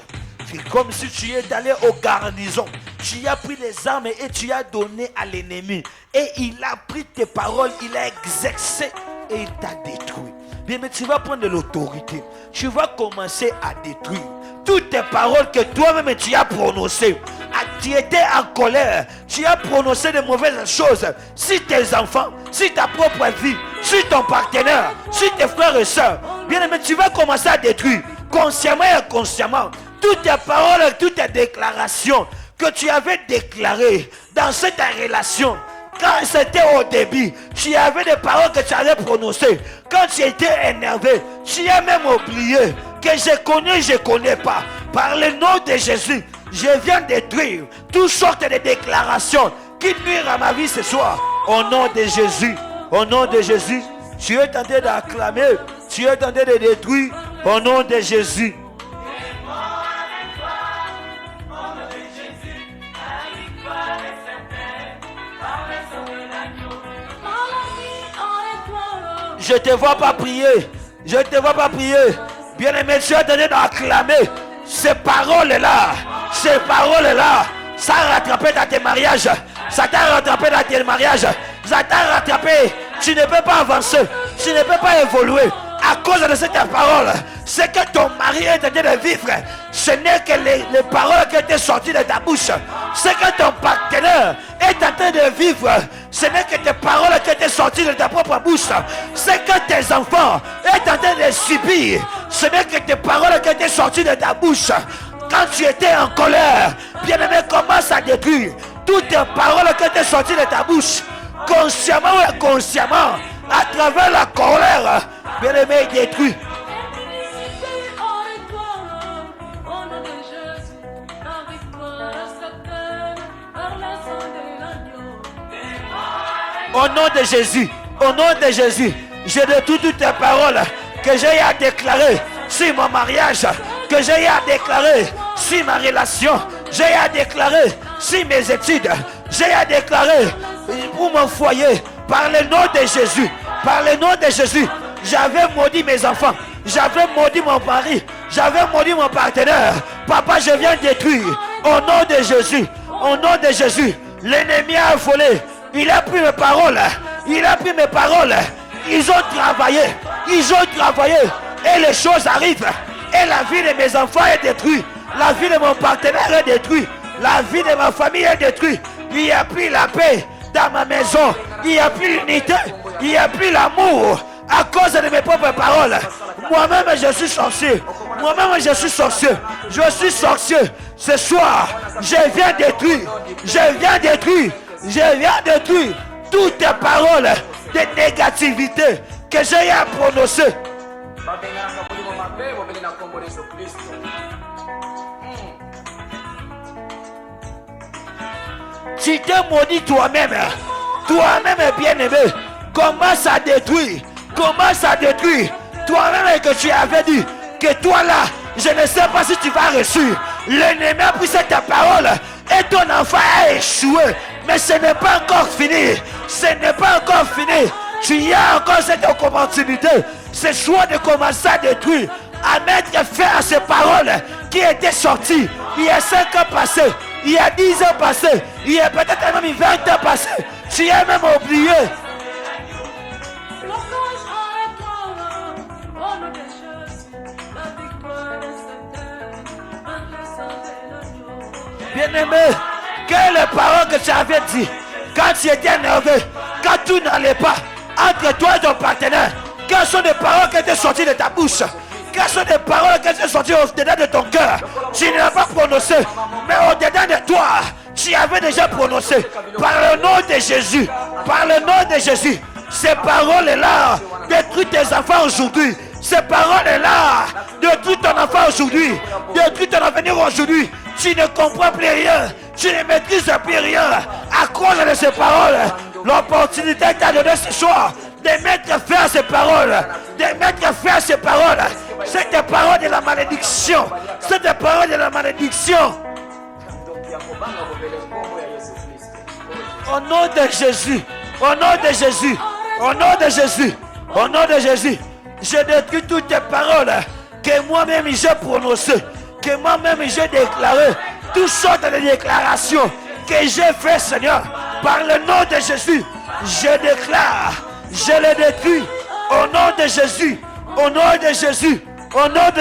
Speaker 1: C'est comme si tu es allé au garnison. Tu as pris les armes et tu as donné à l'ennemi. Et il a pris tes paroles, il a exercé et il t'a détruit. Bien, mais tu vas prendre de l'autorité. Tu vas commencer à détruire toutes tes paroles que toi-même tu as prononcées, à tu étais en colère, tu as prononcé de mauvaises choses sur tes enfants, sur ta propre vie, sur ton partenaire, sur tes frères et sœurs, bien aimé, tu vas commencer à détruire, consciemment et inconsciemment, toutes tes paroles, toutes tes déclarations que tu avais déclarées dans cette relation. Quand c'était au début, tu avais des paroles que tu avais prononcées. Quand tu étais énervé, tu as même oublié que je connais pas. Par le nom de Jésus, je viens détruire toutes sortes de déclarations qui nuisent à ma vie ce soir. Au nom de Jésus, au nom de Jésus, tu es tenté d'acclamer, tu es tenté de détruire. Au nom de Jésus. Je ne te vois pas prier. Je ne te vois pas prier. Bien-aimé, tu es tenté d'acclamer ces paroles-là. Ces paroles-là. Ça a rattrapé dans tes mariages. Ça t'a rattrapé dans tes mariages. Ça t'a rattrapé. Tu ne peux pas avancer. Tu ne peux pas évoluer. À cause de cette parole, c'est que ton mari est en train de vivre. Ce n'est que les paroles qui étaient sorties de ta bouche. C'est que ton partenaire est en train de vivre. Ce n'est que tes paroles qui étaient sorties de ta propre bouche. C'est que tes enfants sont en train de subir. Ce n'est que tes paroles qui étaient sorties de ta bouche. Quand tu étais en colère, bien-aimé, commence à détruire toutes tes paroles qui étaient sorties de ta bouche. Consciemment ou inconsciemment, à travers la colère, bien-aimé, détruit. Au nom de Jésus, au nom de Jésus, je détruis toutes tes paroles que j'ai à déclarer sur mon mariage, que j'ai à déclarer sur ma relation, j'ai à déclarer sur mes études, j'ai à déclarer pour mon foyer, par le nom de Jésus, par le nom de Jésus. J'avais maudit mes enfants, j'avais maudit mon mari, j'avais maudit mon partenaire. Papa, je viens détruire au nom de Jésus, au nom de Jésus. L'ennemi a volé, il a pris mes paroles, il a pris mes paroles. Ils ont travaillé, et les choses arrivent. Et la vie de mes enfants est détruite, la vie de mon partenaire est détruite, la vie de ma famille est détruite. Il n'y a plus la paix dans ma maison, il n'y a plus l'unité, il n'y a plus l'amour à cause de mes propres paroles. Moi-même je suis sorcier, moi-même je suis sorcier, je suis sorcier. Ce soir, je viens détruire toutes tes paroles de négativité que j'ai à prononcer. Tu t'es maudit toi-même bien-aimé. Commence à détruire toi-même que tu avais dit que toi là, je ne sais pas si tu vas réussir. L'ennemi a pris cette parole et ton enfant a échoué. Mais ce n'est pas encore fini. Tu as encore cette opportunité. Ce soir de commencer à détruire, à mettre fin à ces paroles qui étaient sorties il y a 5 ans passés, il y a 10 ans passés, il y a peut-être même 20 ans passés. Tu as même oublié. Bien-aimé, quelles paroles que tu avais dit quand tu étais énervé, quand tout n'allait pas entre toi et ton partenaire? Quelles sont les paroles qui étaient sorties de ta bouche? Quelles sont les paroles qui étaient sorties au-dedans de ton cœur? Tu ne l'as pas prononcé, mais au-dedans de toi, tu avais déjà prononcé. Par le nom de Jésus, ces paroles-là, détruis tes enfants aujourd'hui. Ces paroles-là, détruis ton enfant aujourd'hui, détruis ton avenir aujourd'hui. Tu ne comprends plus rien, tu ne maîtrises plus rien à cause de ces paroles. L'opportunité t'a donné ce soir de mettre fin à ces paroles, C'est des paroles de la malédiction, Au nom de Jésus, je détruis toutes tes paroles que moi-même j'ai prononcées, que moi-même j'ai déclarées, toutes sortes de déclarations que j'ai fait, Seigneur, par le nom de Jésus. Je déclare, je les détruis au nom de Jésus, au nom de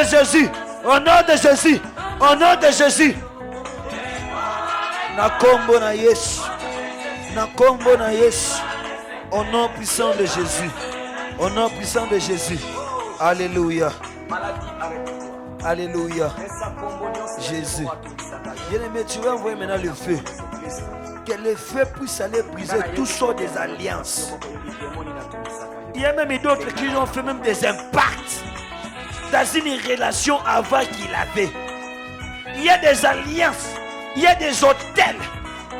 Speaker 1: Jésus. Na kombo na Yesu. Na kombo na Yesu. Au nom puissant de Jésus. Au nom puissant de Jésus. Alléluia. Alléluia. Jésus. Bien-aimé, tu vas envoyer maintenant le feu. Que le feu puisse aller briser toutes sortes des alliances. Il y a même d'autres qui ont fait même des impacts dans une relation avant qu'il avait. Il y a des alliances, il y a des hôtels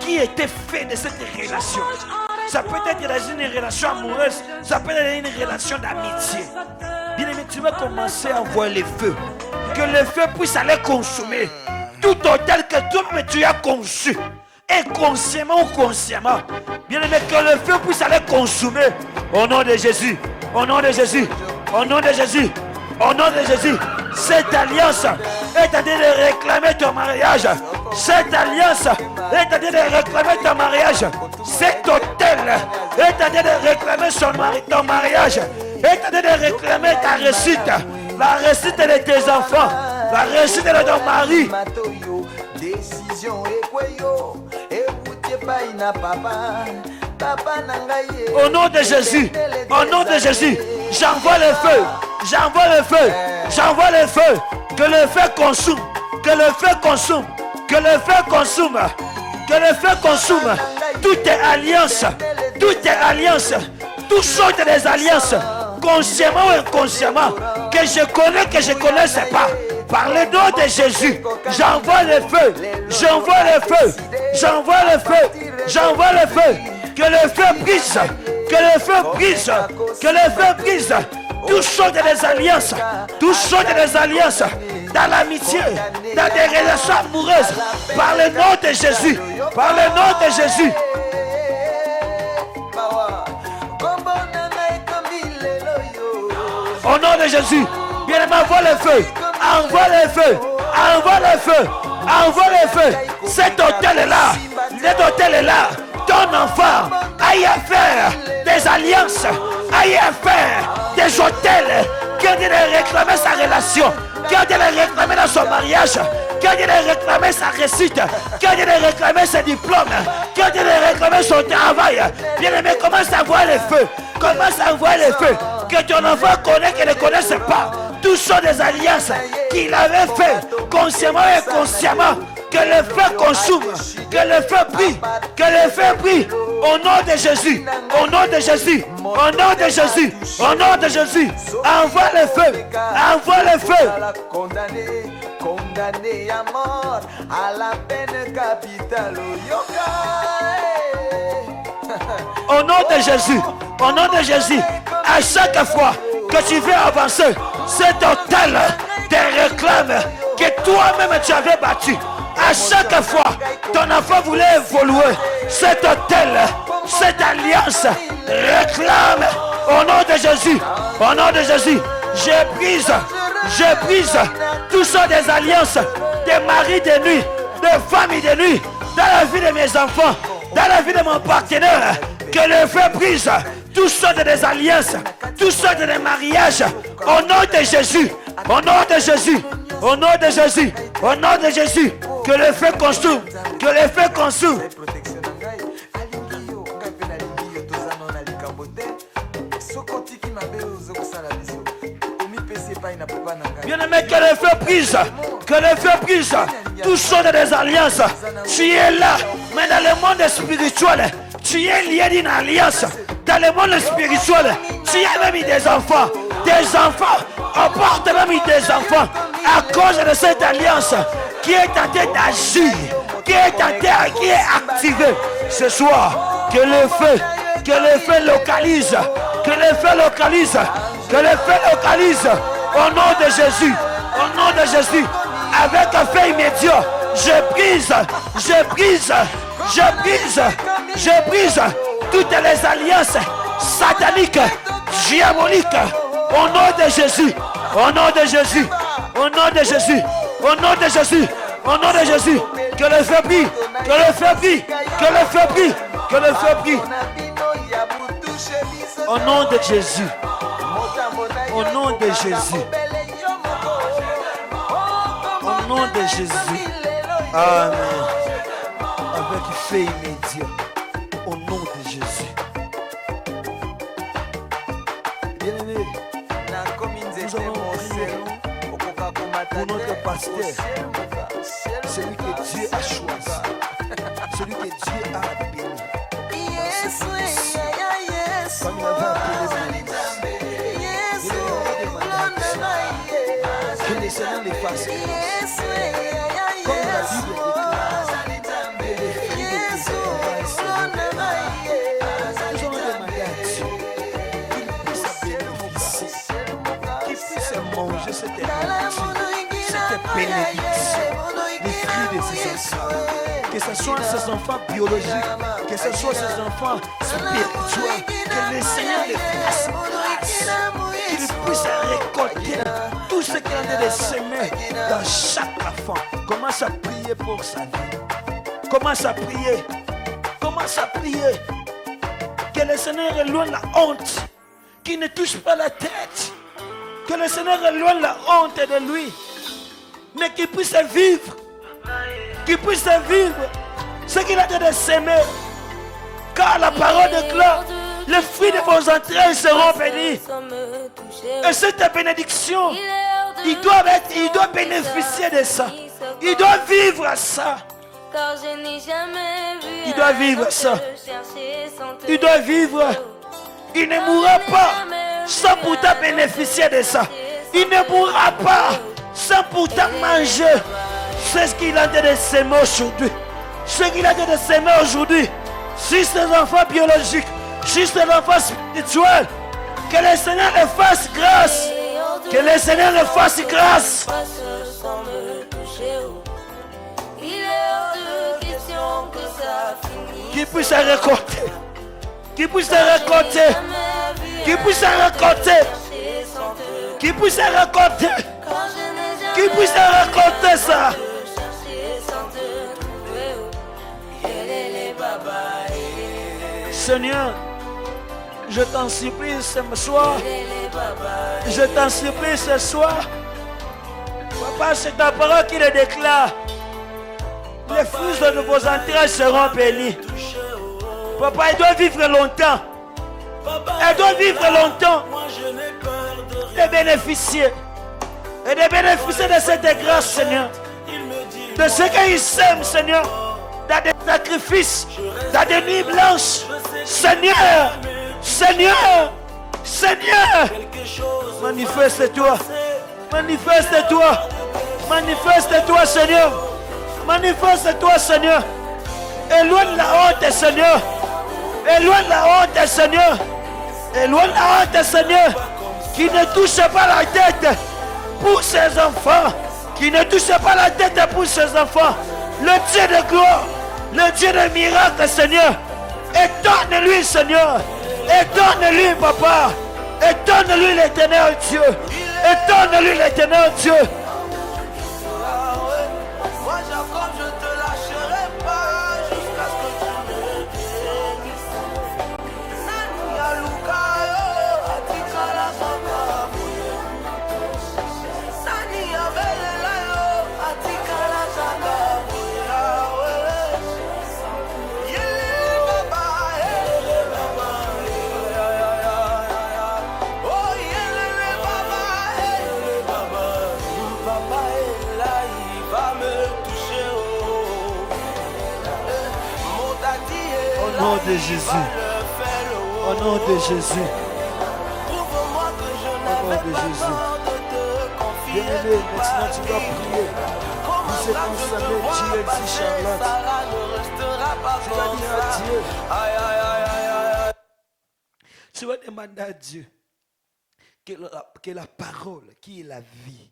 Speaker 1: qui étaient faits de cette relation. Ça peut être dans une relation amoureuse, ça peut être dans une relation d'amitié. Bien aimé, tu vas commencer à envoyer le feu. Que le feu puisse aller consumer tout hôtel que toi-même tu as conçu. Inconsciemment ou consciemment. Bien aimé, que le feu puisse aller consumer. Au nom de Jésus. Au nom de Jésus. Au nom de Jésus. Au nom de Jésus. Cette alliance est en train de réclamer ton mariage. Cette alliance est en train de réclamer ton mariage. Cet hôtel est en train de réclamer ton mariage. Est en train de réclamer ta réussite. La réussite de tes enfants. La réussite de ton mari. Au nom de Jésus, au nom de Jésus, j'envoie le feu, j'envoie le feu, j'envoie le feu, que le feu consume, que le feu consume, que le feu consume, que le feu consume toutes tes alliances, toutes sortes des alliances, consciemment ou inconsciemment, que je connaissais pas. Par le nom de Jésus, j'envoie le feu, j'envoie le feu, j'envoie le feu, j'envoie le feu, que le feu brise, que le feu brise, que le feu brise, toutes sortes des alliances, dans l'amitié, dans des relations amoureuses, par le nom de Jésus, par le nom de Jésus. Au nom de Jésus, bien aimé, envoie le feu. Envoie le feu, envoie le feu, envoie le feu. Cet hôtel est là, ton enfant aille à faire des alliances, aille à faire des hôtels qui ont dit de réclamer sa relation, qui ont dit de réclamer dans son mariage, qui ont dit de réclamer sa réussite, qui ont dit de réclamer ses diplômes, qui ont dit de réclamer son travail. Bien aimé, commence à voir le feu, commence à voir le feu, que ton enfant connaît, qu'il ne connaisse pas. Tous sont des alliances qu'il avait fait consciemment et inconsciemment. Que le feu consume, que le feu brille, que le feu brille. Au nom de Jésus, au nom de Jésus, au nom de Jésus, au nom de Jésus. Envoie le feu, envoie le feu. Condamné à mort, à la peine capitale. Au nom de Jésus, au nom de Jésus, à chaque fois que tu veux avancer, cet hôtel te réclame que toi-même tu avais battu. À chaque fois, ton enfant voulait évoluer. Cet hôtel, cette alliance réclame au nom de Jésus. Au nom de Jésus, je brise tout ça des alliances, des maris de nuit, des familles de nuit, dans la vie de mes enfants, dans la vie de mon partenaire. Que le feu brise tout ça des alliances, tout ça des mariages. Au nom de Jésus, au nom de Jésus, au nom de Jésus, au nom de Jésus. Que le feu consume, que le feu consume. Bien aimé, que le feu brise, que le feu brise. Tout sont des alliances. Tu es là, mais dans le monde spirituel, tu es lié d'une alliance. Dans le monde spirituel, tu as même des enfants. Des enfants, on porte même des enfants à cause de cette alliance qui est en train d'agir, qui est activée ce soir. Que le feu localise, que le feu localise, que le feu localise. Au nom de Jésus, au nom de Jésus, avec un feu immédiat, je brise toutes les alliances sataniques, diaboliques. Au nom de Jésus, au nom de Jésus, au nom de Jésus, au nom de Jésus, au nom de Jésus, que le feu brille, que le feu brille, que le feu brille, que le feu brille. Au nom de Jésus, au nom de Jésus, au nom de Jésus. Amen. avec fait immédiat. Au nom de Jésus. Bien-aimé, nous allons prier pour notre pasteur, celui que Dieu a choisi, celui que Dieu a béni. Comme il avait appelé que les Seigneur les fasse grâce. Comme la Bible déclare, que les fruits de tes entrailles seront bénis. Nous allons demander à Dieu qu'il puisse bénéficier, qu'il puisse manger cette bénédiction, les fruits de ses entrailles. Que ce soit ses enfants biologiques, que ce soit ses enfants spirituels, que le Seigneur les fasse grâce, qu'il puisse récolter tout ce qu'il a de semer dans chaque enfant. Commence à prier pour sa vie. Commence à prier. Commence à prier. Que le Seigneur éloigne la honte, qu'il ne touche pas la tête. Que le Seigneur éloigne la honte de lui, mais qu'il puisse vivre. Qu'il puisse vivre ce qu'il a de semer. Car la parole déclare, les fruits de vos entrailles seront bénis. Et cette bénédiction, il doit bénéficier de ça. Il doit vivre ça. Il doit vivre ça. Il doit vivre. Il ne mourra pas sans pourtant bénéficier de ça. Il ne mourra pas sans pourtant manger. C'est ce qu'il a de s'aimer aujourd'hui. Ce qu'il a de s'aimer aujourd'hui. Juste les enfants biologiques, juste les enfants spirituels. Que le Seigneur les fasse grâce. Que le Seigneur les fasse grâce. Qu'il puisse récolter. Qu'il puisse récolter. Qu'il puisse récolter. Qu'il puisse récolter. Qu'il puisse récolter ça. Seigneur, je t'en supplie ce soir. Je t'en supplie ce soir. Papa, c'est ta parole qui le déclare. Les fruits de vos entrailles seront bénis. Papa, elle doit vivre longtemps. Elle doit vivre longtemps. De bénéficier. Et de bénéficier de cette grâce, Seigneur. De ce qu'il sème, Seigneur. Dans des sacrifices. Dans des nuits blanches. Seigneur. Seigneur. Seigneur. Manifeste-toi. Manifeste-toi. Manifeste-toi, Seigneur. Manifeste-toi, Seigneur. Éloigne la honte, Seigneur. Éloigne la honte, Seigneur. Éloigne la honte, Seigneur. Qui ne touche pas la tête pour ses enfants. Qui ne touche pas la tête pour ses enfants. Le Dieu de gloire. Le Dieu de miracles, Seigneur. Étonne-lui, Seigneur. Étonne-lui, Papa. Étonne-lui, l'éternel Dieu. Étonne-lui, l'éternel Dieu.
Speaker 2: Moi Jacob, je te lâcherai pas jusqu'à ce que tu me guérisses. Nania Lukayo, Atikala Sakabuye. Nania Belelayo, Atikala Sakabuye. Yele baba, yele baba. Oh, yele baba, yele baba. Papa est là, il va me toucher. Mon daddy est
Speaker 1: Au
Speaker 2: là,
Speaker 1: nom de
Speaker 2: il
Speaker 1: Jésus.
Speaker 2: va le faire.
Speaker 1: Au nom de Jésus.
Speaker 2: Prouve-moi que je
Speaker 1: Au nom
Speaker 2: n'avais
Speaker 1: de
Speaker 2: pas
Speaker 1: Jésus.
Speaker 2: peur de te confier.
Speaker 1: Bien-aimé, maintenant tu dois prier.
Speaker 2: Comment
Speaker 1: Vous êtes
Speaker 2: ça, je
Speaker 1: consommé,
Speaker 2: te vois
Speaker 1: Dieu,
Speaker 2: passer,
Speaker 1: dit Charlotte.
Speaker 2: Sarah ne restera pas
Speaker 1: Tu vas
Speaker 2: comme
Speaker 1: dire à
Speaker 2: ça.
Speaker 1: Dieu.
Speaker 2: Aïe, aïe, aïe, aïe, aïe.
Speaker 1: Tu vas demander à Dieu que la parole qui est la vie,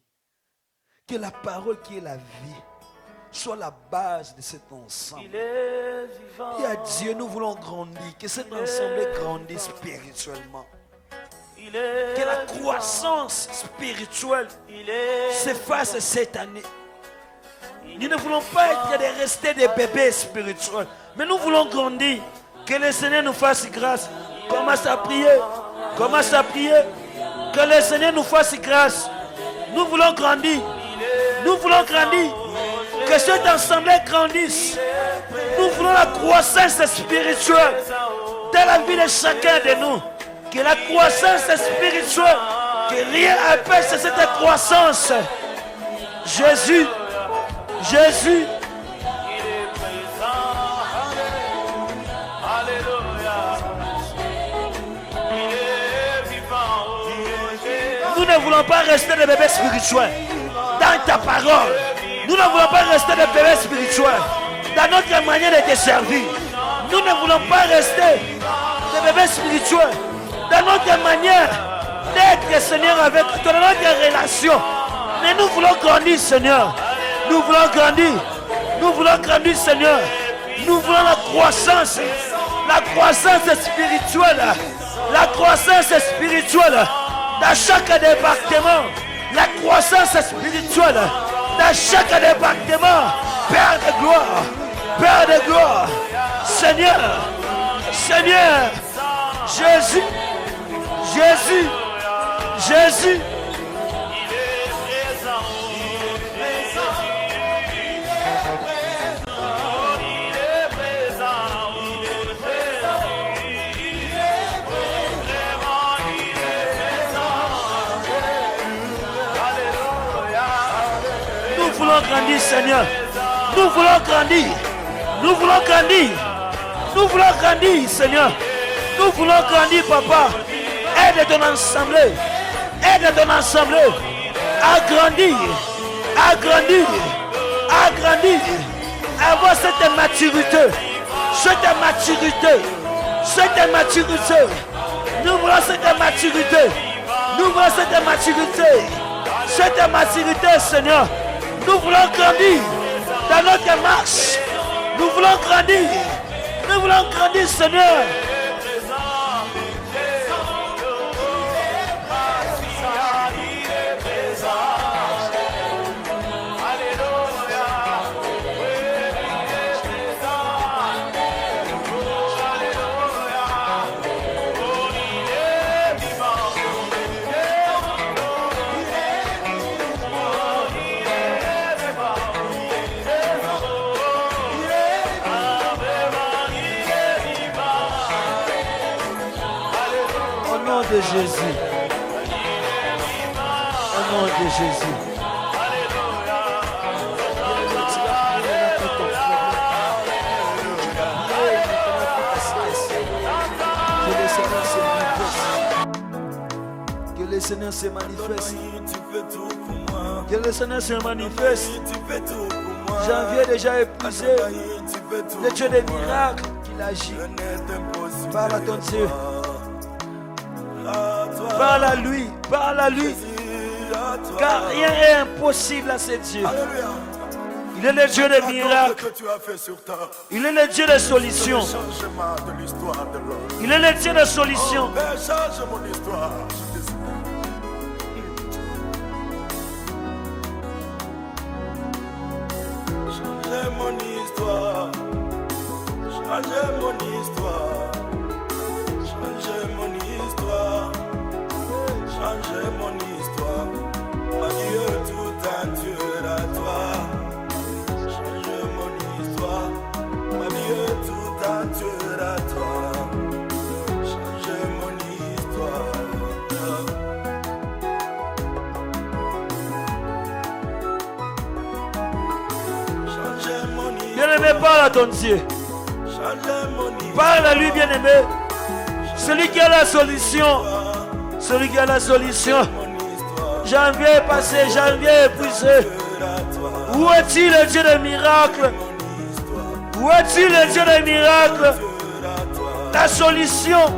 Speaker 1: que la parole qui est la vie, soit la base de cet ensemble. Et à Dieu, nous voulons grandir, que cet ensemble grandisse spirituellement. Que la croissance spirituelle s'efface cette année. Nous ne voulons pas être rester des bébés spirituels, mais nous voulons grandir. Que le Seigneur nous fasse grâce. Commence à prier. Commence à prier. Que le Seigneur nous fasse grâce. Nous voulons grandir. Nous voulons grandir. Que cette assemblée grandisse. Nous voulons la croissance spirituelle dans la vie de chacun de nous. Que la croissance spirituelle, que rien n'empêche cette croissance. Jésus, Jésus. Nous ne voulons pas rester des bébés spirituels dans ta parole. Nous ne voulons pas rester des bébés spirituels dans notre manière de te servir. Nous ne voulons pas rester des bébés spirituels dans notre manière d'être, Seigneur, avec toi, dans notre relation. Mais nous voulons grandir, Seigneur. Nous voulons grandir. Nous voulons grandir, Seigneur. Nous voulons la croissance spirituelle. La croissance spirituelle dans chaque département. La croissance spirituelle dans chaque département. Père de gloire. Père de gloire. Seigneur. Seigneur. Jésus. Jésus. Jésus. Nous voulons grandir, Seigneur. Nous voulons grandir. Nous voulons grandir. Nous voulons grandir, Seigneur. Nous voulons grandir, Papa. Aide ton assemblée. Aide ton assemblée à grandir. À grandir. À grandir. Avoir cette maturité. Cette maturité. Cette maturité. Nous voulons cette maturité. Nous voulons cette maturité. Cette maturité, Seigneur. Nous voulons grandir dans notre marche. Nous voulons grandir. Nous voulons grandir, Seigneur. De Jésus. Au nom de Jésus. Que le Seigneur se manifeste. Que le Seigneur se manifeste. Janvier déjà épuisé. Le Dieu des miracles qu'il agit. Parle à ton Dieu. Parle à lui, parle à lui. Car rien n'est impossible à ce Dieu. Il est le Dieu des miracles. Il est le Dieu des solutions. Il est le Dieu des solutions.
Speaker 2: Changez mon histoire. Changez mon histoire. Changez mon histoire. Changez mon histoire. Ma Dieu, tout entier à toi. Changez mon histoire. Ma Dieu, tout entier à toi. Changez mon histoire. Changez mon histoire.
Speaker 1: Bien-aimé, parle à ton Dieu.
Speaker 2: Changez mon histoire.
Speaker 1: Parle à lui, bien-aimé. Celui qui a la solution. Celui qui a la solution. Janvier passé, janvier épuisé. Où est-il le Dieu des miracles? Où est-il le Dieu des miracles? La solution.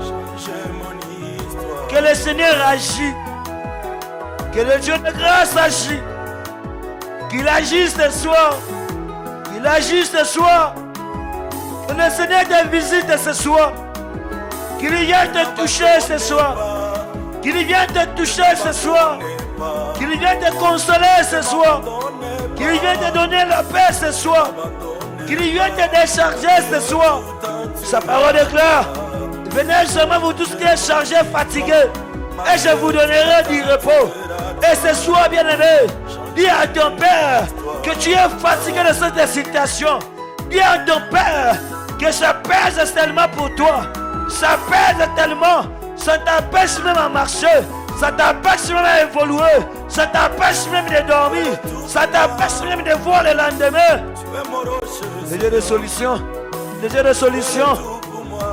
Speaker 1: Que le Seigneur agit. Que le Dieu de grâce agit. Qu'il agisse ce soir. Qu'il agisse ce soir. Que le Seigneur te visite ce soir. Qu'il vienne te toucher ce soir. Qu'il vienne te toucher ce soir. Qu'il vienne te consoler ce soir. Qu'il vienne te donner la paix ce soir. Qu'il vienne te décharger ce soir. Sa parole déclare: venez seulement vous tous qui êtes chargés, fatigués, et je vous donnerai du repos. Et ce soir, bien-aimé, dis à ton Père que tu es fatigué de cette situation. Dis à ton Père que ça pèse tellement pour toi. Ça pèse tellement. Ça t'empêche même à marcher. Ça t'empêche même à évoluer. Ça t'empêche même de dormir. Ça t'empêche même de voir le lendemain. Le Dieu de solution. Le Dieu de solution.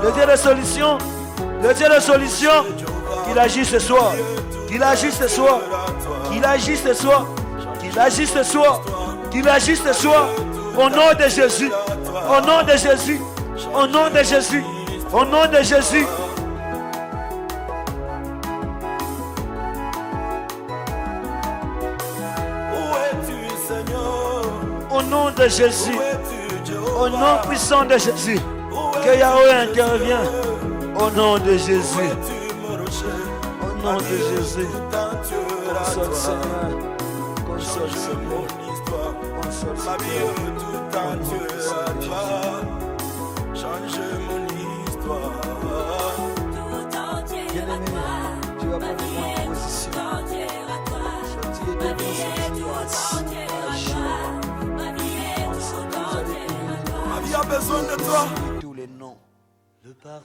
Speaker 1: Le Dieu de solution. Le Dieu de solution. Qu'il agisse ce soir. Qu'il agisse ce soir. Qu'il agisse ce soir. Qu'il agisse ce soir. Qu'il agisse ce soir. Au nom de Jésus. Au nom de Jésus. Au nom de Jésus. Au nom de Jésus. Au nom de Jésus. Au nom puissant de Jésus. Que Yahweh intervient. Au nom de Jésus. Au nom de Jésus. Console Seigneur. Console Seigneur. Console Seigneur.
Speaker 2: Tout entier à toi. Change mon histoire.
Speaker 3: Tout entier à toi.
Speaker 1: Tu vas
Speaker 3: Ma
Speaker 1: prendre
Speaker 3: vie
Speaker 1: une
Speaker 3: est
Speaker 1: position.
Speaker 3: tout entier à toi.
Speaker 1: Sortir de
Speaker 3: Ma vie est
Speaker 1: ton
Speaker 3: tout entier à toi. Ma vie est tout entier à toi.
Speaker 2: Ma vie a besoin de toi.
Speaker 1: tous les noms.
Speaker 4: Le parfum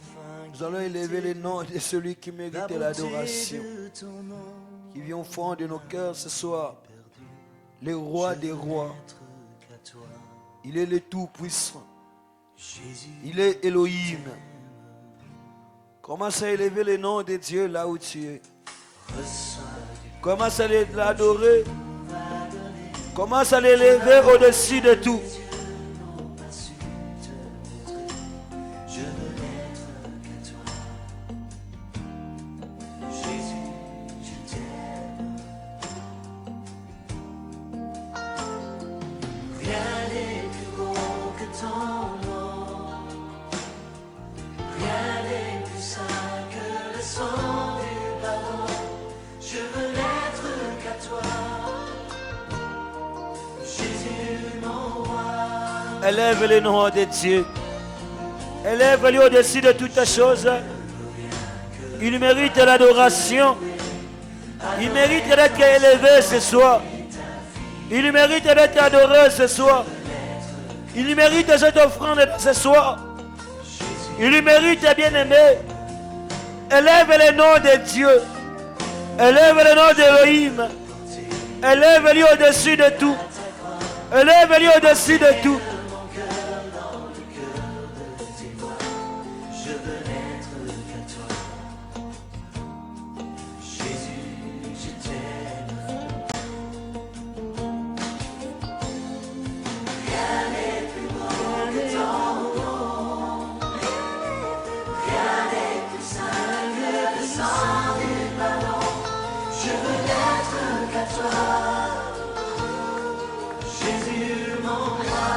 Speaker 1: Nous allons élever les noms de celui qui mérite l'adoration.
Speaker 4: de ton nom
Speaker 1: Qui vient au fond de nos cœurs ce soir. Le roi des rois.
Speaker 4: qu'à toi,
Speaker 1: Il est le tout-puissant.
Speaker 4: Jésus.
Speaker 1: Il est Elohim. Commence à élever le nom de Dieu là où tu es. Commence à l'adorer. Commence à l'élever au-dessus de tout.
Speaker 4: Je veux n'être qu'à toi. Jésus, je t'aime. Rien n'est plus beau que ton nom. Rien n'est plus saint que le sang du pardon. Je veux n'être qu'à toi. Jésus, mon roi.
Speaker 1: Élève le nom de Dieu. Élève-le au-dessus de toutes choses. Il mérite l'adoration. Il mérite d'être élevé ce soir. Il mérite d'être adoré ce soir. Il mérite cette offrande ce soir. Il mérite, bien-aimé. Élève le nom de Dieu. Élève le nom d'Elohim. Élève-le au-dessus de tout. Élève-le au-dessus de tout.
Speaker 4: Je veux n'être qu'à toi. Jésus, je t'aime. Rien n'est plus beau que ton nom. Rien n'est plus saint que le sang du pardon. Je veux n'être qu'à toi. Jésus, mon roi.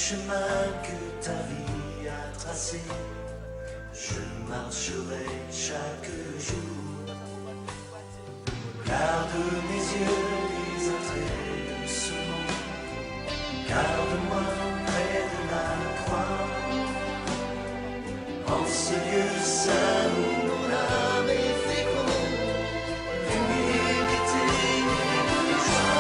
Speaker 4: chemin que ta vie a tracé, je marcherai chaque jour. Garde mes yeux des attraits de ce monde, garde-moi près de la croix, en ce lieu saint où mon âme est féconde, d'humilité et de joie.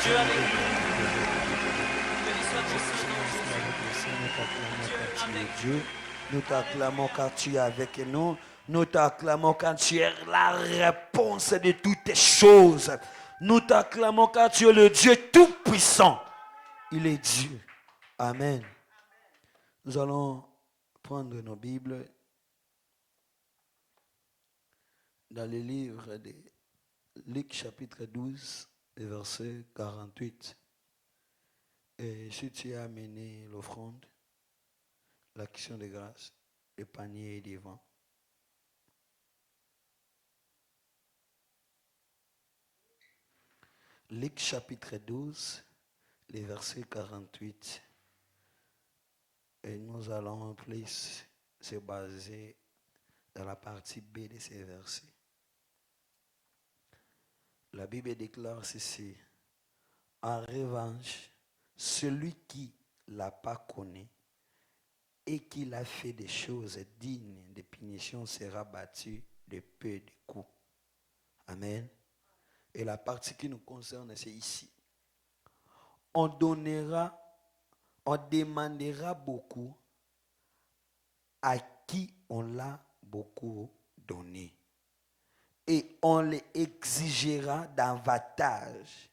Speaker 2: Dieu avec nous. Béni soit ton Saint-Nom.
Speaker 1: Dieu, nous t'acclamons car tu es avec nous. Nous t'acclamons car tu es la réponse de toutes choses. Nous t'acclamons car tu es le Dieu tout-puissant. Il est Dieu. Amen. Nous allons prendre nos Bibles dans le livre de Luc chapitre 12, verset 48. Et si tu as amené l'offrande, l'action de grâce, le panier est devant. Luc chapitre 12, le verset 48. Et nous allons en plus se baser dans la partie B de ces versets. La Bible déclare ceci. En revanche, celui qui ne l'a pas connu et qui a fait des choses dignes de punition sera battu de peu de coups. Amen. Et la partie qui nous concerne, c'est ici. On demandera beaucoup à qui on l'a beaucoup donné. Et on les exigera davantage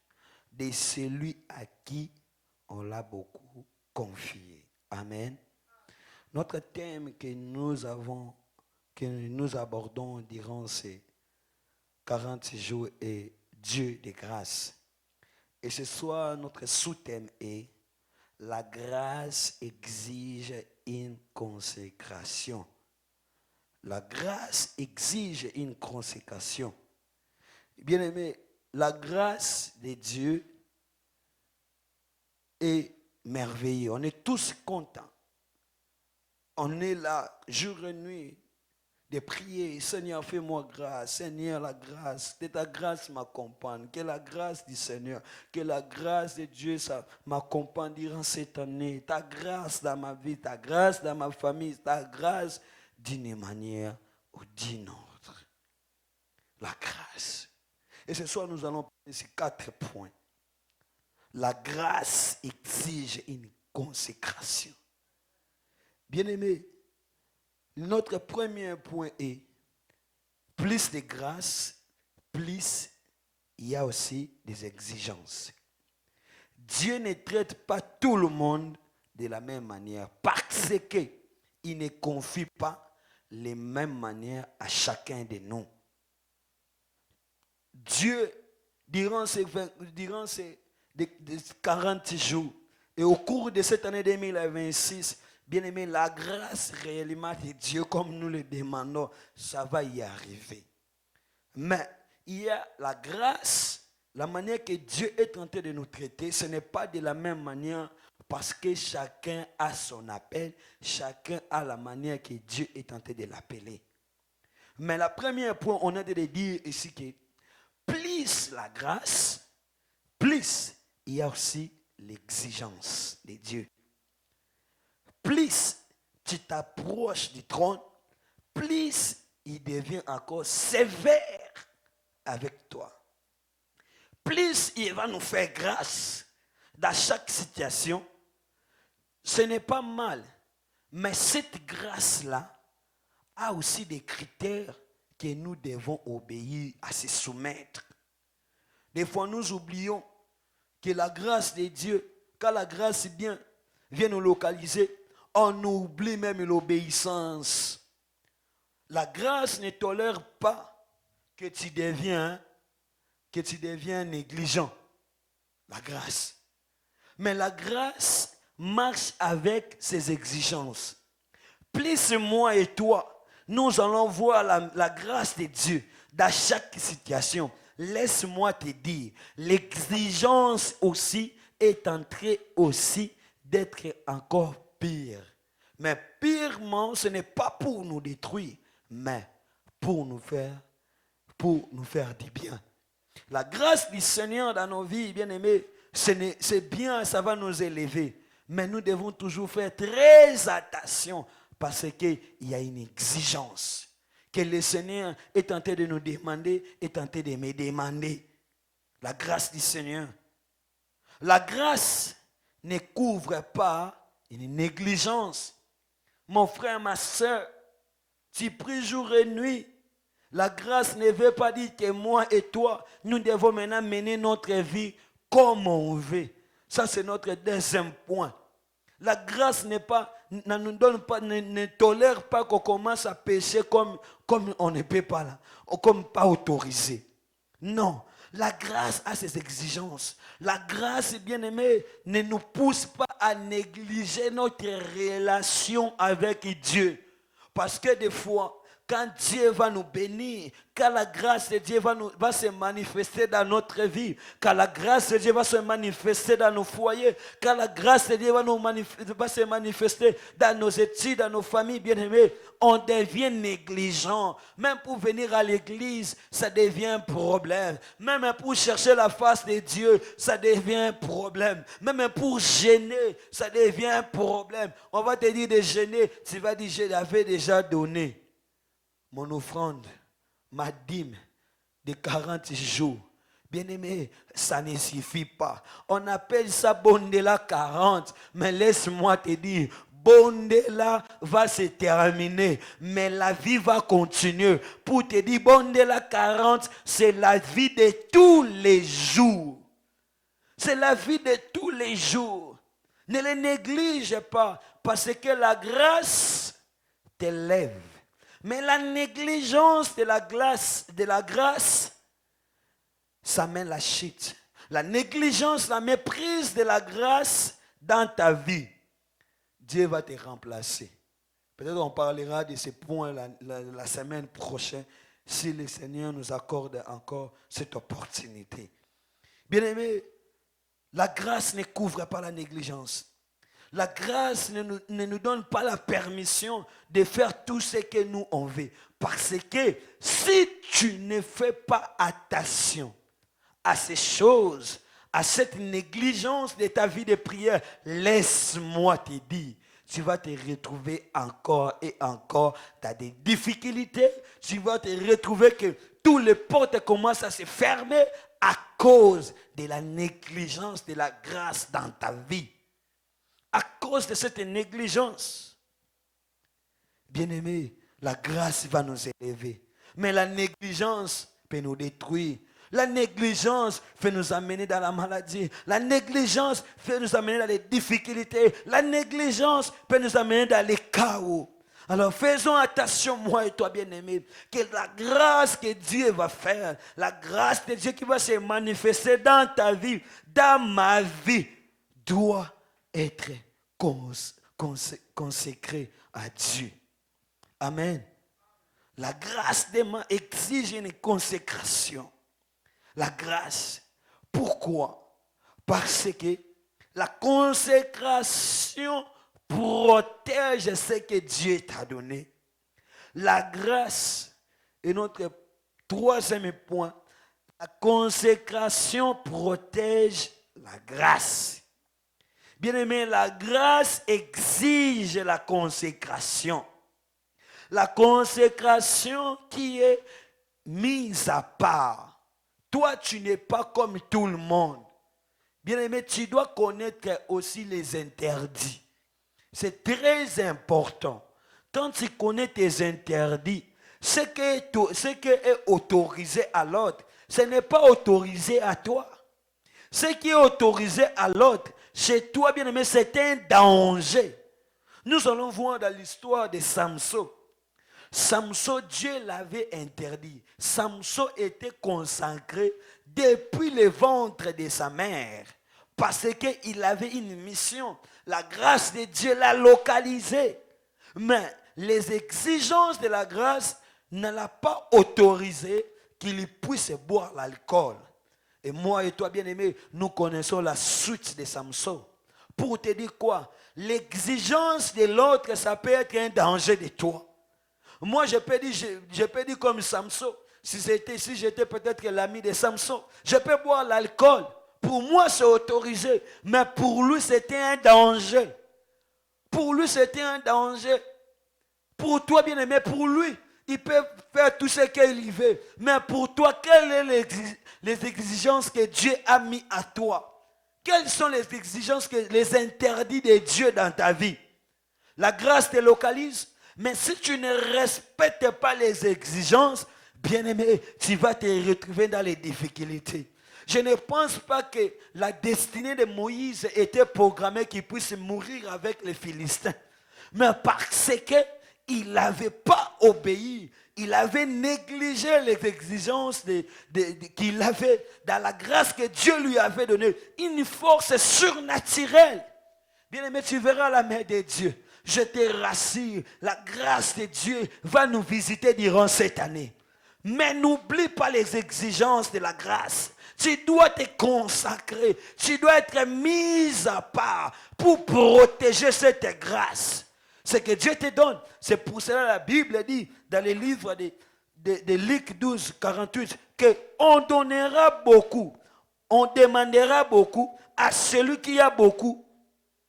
Speaker 1: de celui à qui on l'a beaucoup confié. Amen. Notre thème que nous abordons durant ces 40 jours est Dieu de grâce. Et ce soir, notre sous-thème est la grâce exige une consécration. La grâce exige une consécration. Bien-aimé, la grâce de Dieu est merveilleuse. On est tous contents. On est là, jour et nuit, de prier. Seigneur, fais-moi grâce. Seigneur, la grâce de ta grâce m'accompagne. Que la grâce du Seigneur, que la grâce de Dieu ça m'accompagne durant cette année. Ta grâce dans ma vie, ta grâce dans ma famille, ta grâce d'une manière ou d'une autre. La grâce. Et ce soir, nous allons parler de ces 4 points. La grâce exige une consécration. Bien-aimé, notre premier point est plus de grâce, plus il y a aussi des exigences. Dieu ne traite pas tout le monde de la même manière parce qu'il ne confie pas les mêmes manières à chacun de nous. Dieu, durant ces 40 jours et au cours de cette année 2026, bien-aimé, la grâce réellement de Dieu, comme nous le demandons, ça va y arriver. Mais il y a la grâce la manière que Dieu est en train de nous traiter, ce n'est pas de la même manière parce que chacun a son appel, chacun a la manière que Dieu est en train de l'appeler. Mais la première point, on a de dire ici que plus la grâce, plus il y a aussi l'exigence de Dieu. Plus tu t'approches du trône, plus il devient encore sévère avec toi. Plus il va nous faire grâce dans chaque situation. Ce n'est pas mal, mais cette grâce-là a aussi des critères que nous devons obéir, à se soumettre. Des fois, nous oublions que la grâce de Dieu, quand la grâce vient nous localiser, on oublie même l'obéissance. La grâce ne tolère pas que tu deviens négligent. La grâce. Mais la grâce marche avec ses exigences. Plus moi et toi, nous allons voir la grâce de Dieu dans chaque situation. Laisse-moi te dire, l'exigence aussi est en train aussi d'être encore pire. Mais pirement, ce n'est pas pour nous détruire, mais pour nous faire du bien. La grâce du Seigneur dans nos vies, bien-aimés, c'est bien, ça va nous élever. Mais nous devons toujours faire très attention parce qu'il y a une exigence que le Seigneur est en train de nous demander, est en train de me demander. La grâce du Seigneur. La grâce ne couvre pas une négligence. Mon frère, ma soeur, tu pries jour et nuit. La grâce ne veut pas dire que moi et toi, nous devons maintenant mener notre vie comme on veut. Ça, c'est notre deuxième point. La grâce ne nous donne pas, ne tolère pas qu'on commence à pécher comme on ne peut pas là, ou comme pas autorisé. Non, la grâce a ses exigences. La grâce, bien aimé, ne nous pousse pas à négliger notre relation avec Dieu. Parce que des fois, quand Dieu va nous bénir, quand la grâce de Dieu va se manifester dans notre vie, quand la grâce de Dieu va se manifester dans nos foyers, quand la grâce de Dieu va se manifester dans nos études, dans nos familles, bien-aimés, on devient négligent. Même pour venir à l'église, ça devient un problème. Même pour chercher la face de Dieu, ça devient un problème. Même pour gêner, ça devient un problème. On va te dire de gêner, tu vas dire, je l'avais déjà donné. Mon offrande, ma dîme de 40 jours. Bien-aimé, ça ne suffit pas. On appelle ça Bondela 40. Mais laisse-moi te dire, Bondela va se terminer. Mais la vie va continuer. Pour te dire, Bondela 40, c'est la vie de tous les jours. C'est la vie de tous les jours. Ne le néglige pas. Parce que la grâce t'élève. Mais la négligence de la grâce, ça mène la chute. La négligence, la méprise de la grâce dans ta vie, Dieu va te remplacer. Peut-être on parlera de ces points la semaine prochaine, si le Seigneur nous accorde encore cette opportunité. Bien-aimés, la grâce ne couvre pas la négligence. La grâce ne nous donne pas la permission de faire tout ce que nous on veut. Parce que si tu ne fais pas attention à ces choses, à cette négligence de ta vie de prière, laisse-moi te dire, tu vas te retrouver encore et encore dans des difficultés. Tu vas te retrouver que toutes les portes commencent à se fermer à cause de la négligence de la grâce dans ta vie. À cause de cette négligence. Bien-aimés, la grâce va nous élever. Mais la négligence peut nous détruire. La négligence peut nous amener dans la maladie. La négligence peut nous amener dans les difficultés. La négligence peut nous amener dans les chaos. Alors faisons attention, moi et toi, bien-aimés, que la grâce que Dieu va faire, la grâce de Dieu qui va se manifester dans ta vie, dans ma vie, doit être consacré à Dieu. Amen. La grâce exige une consécration. La grâce. Pourquoi? Parce que la consécration protège ce que Dieu t'a donné. La grâce est notre troisième point. La consécration protège la grâce. Bien-aimé, la grâce exige la consécration. La consécration qui est mise à part. Toi, tu n'es pas comme tout le monde. Bien-aimé, tu dois connaître aussi les interdits. C'est très important. Quand tu connais tes interdits, ce qui est autorisé à l'autre, ce n'est pas autorisé à toi. Ce qui est autorisé à l'autre, chez toi, bien-aimé, c'est un danger. Nous allons voir dans l'histoire de Samson. Samson, Dieu l'avait interdit. Samson était consacré depuis le ventre de sa mère. Parce qu'il avait une mission. La grâce de Dieu l'a localisé. Mais les exigences de la grâce ne l'ont pas autorisé qu'il puisse boire l'alcool. Et moi et toi, bien-aimés, nous connaissons la suite de Samson. Pour te dire quoi? L'exigence de l'autre, ça peut être un danger de toi. Moi, je peux dire comme Samson, si j'étais peut-être l'ami de Samson, je peux boire l'alcool. Pour moi, c'est autorisé, mais pour lui, c'était un danger. Pour lui, c'était un danger. Pour toi, bien-aimé, pour lui, il peut faire tout ce qu'il veut. Mais pour toi, quelles sont les exigences que Dieu a mis à toi? Quelles sont les exigences, les interdits de Dieu dans ta vie? La grâce te localise, mais si tu ne respectes pas les exigences, bien-aimé, tu vas te retrouver dans les difficultés. Je ne pense pas que la destinée de Moïse était programmée qu'il puisse mourir avec les Philistins. Mais parce qu'il n'avait pas obéi, il avait négligé les exigences qu'il avait dans la grâce que Dieu lui avait donnée. Une force surnaturelle. Bien-aimé, tu verras la main de Dieu. Je te rassure, la grâce de Dieu va nous visiter durant cette année. Mais n'oublie pas les exigences de la grâce. Tu dois te consacrer. Tu dois être mis à part pour protéger cette grâce. Ce que Dieu te donne. C'est pour cela que la Bible dit dans le livre de Luc 12, 48 qu'on donnera beaucoup. On demandera beaucoup à celui qui a beaucoup.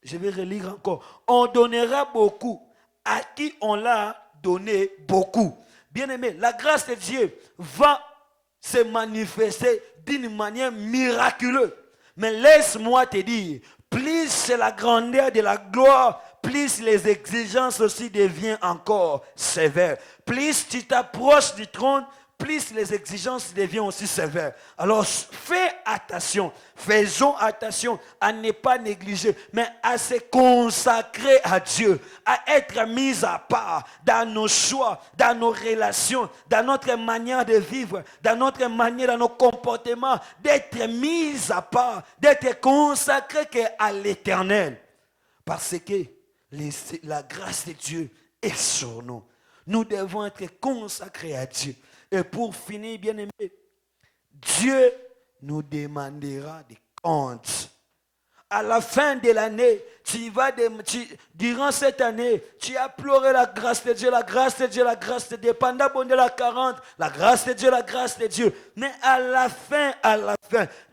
Speaker 1: Je vais relire encore. On donnera beaucoup à qui on l'a donné beaucoup. Bien-aimé, la grâce de Dieu va se manifester d'une manière miraculeuse. Mais laisse-moi te dire, plus c'est la grandeur de la gloire, plus les exigences aussi deviennent encore sévères. Plus tu t'approches du trône, plus les exigences deviennent aussi sévères. Alors fais attention, faisons attention à ne pas négliger, mais à se consacrer à Dieu, à être mis à part dans nos choix, dans nos relations, dans notre manière de vivre, dans notre manière, dans nos comportements, d'être mis à part, d'être consacré à l'Éternel. Parce que la grâce de Dieu est sur nous. Nous devons être consacrés à Dieu. Et pour finir, bien-aimé, Dieu nous demandera des comptes. À la fin de l'année, durant cette année, tu as pleuré la grâce de Dieu, la grâce de Dieu, la grâce de Dieu. Pendant bon de la 40, la grâce de Dieu, la grâce de Dieu. Mais à la fin,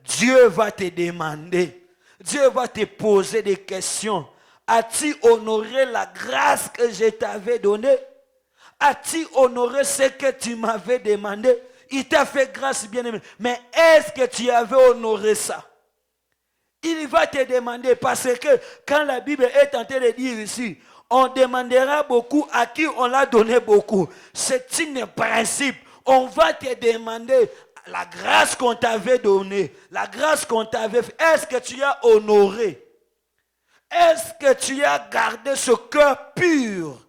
Speaker 1: Dieu va te demander. Dieu va te poser des questions. As-tu honoré la grâce que je t'avais donnée? As-tu honoré ce que tu m'avais demandé? Il t'a fait grâce, bien-aimé. Mais est-ce que tu avais honoré ça? Il va te demander, parce que quand la Bible est en train de dire ici, on demandera beaucoup à qui on l'a donné beaucoup. C'est un principe. On va te demander la grâce qu'on t'avait donnée, la grâce qu'on t'avait fait. Est-ce que tu as honoré? Est-ce que tu as gardé ce cœur pur?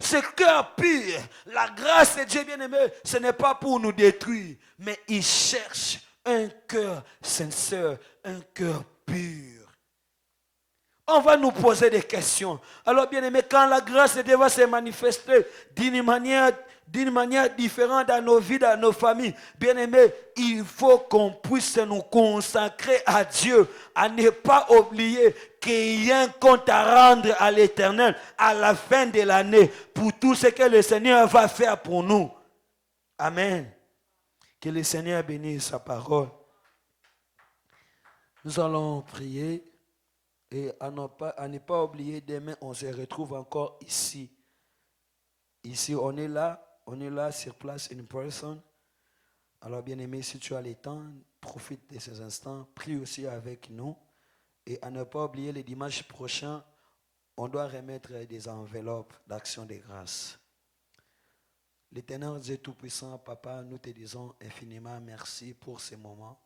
Speaker 1: Ce cœur pur, la grâce de Dieu bien-aimé, ce n'est pas pour nous détruire, mais il cherche un cœur sincère, un cœur pur. On va nous poser des questions. Alors, bien aimé, quand la grâce de Dieu va se manifester d'une manière différente dans nos vies, dans nos familles, bien aimé, il faut qu'on puisse nous consacrer à Dieu, à ne pas oublier qu'il y a un compte à rendre à l'Éternel à la fin de l'année pour tout ce que le Seigneur va faire pour nous. Amen. Que le Seigneur bénisse sa parole. Nous allons prier. Et à ne pas oublier, demain, on se retrouve encore ici. Ici, on est là sur place, in person. Alors, bien aimé, si tu as le temps, profite de ces instants, prie aussi avec nous. Et à ne pas oublier, le dimanche prochain, on doit remettre des enveloppes d'action de grâce. L'Éternel Dieu Tout-Puissant, Papa, nous te disons infiniment merci pour ces moments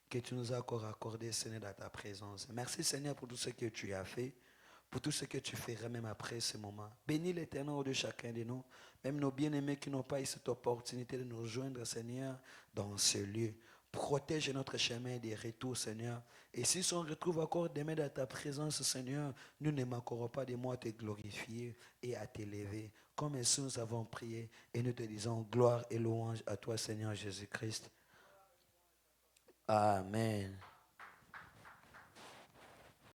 Speaker 1: que tu nous as encore accordé, Seigneur, dans ta présence. Merci, Seigneur, pour tout ce que tu as fait, pour tout ce que tu feras même après ce moment. Bénis l'Éternel de chacun de nous, même nos bien-aimés qui n'ont pas eu cette opportunité de nous rejoindre, Seigneur, dans ce lieu. Protège notre chemin des retours, Seigneur. Et si on retrouve encore demain dans ta présence, Seigneur, nous ne manquerons pas de mots à te glorifier et à t'élever. Comme ainsi nous avons prié et nous te disons gloire et louange à toi, Seigneur Jésus-Christ. Amen.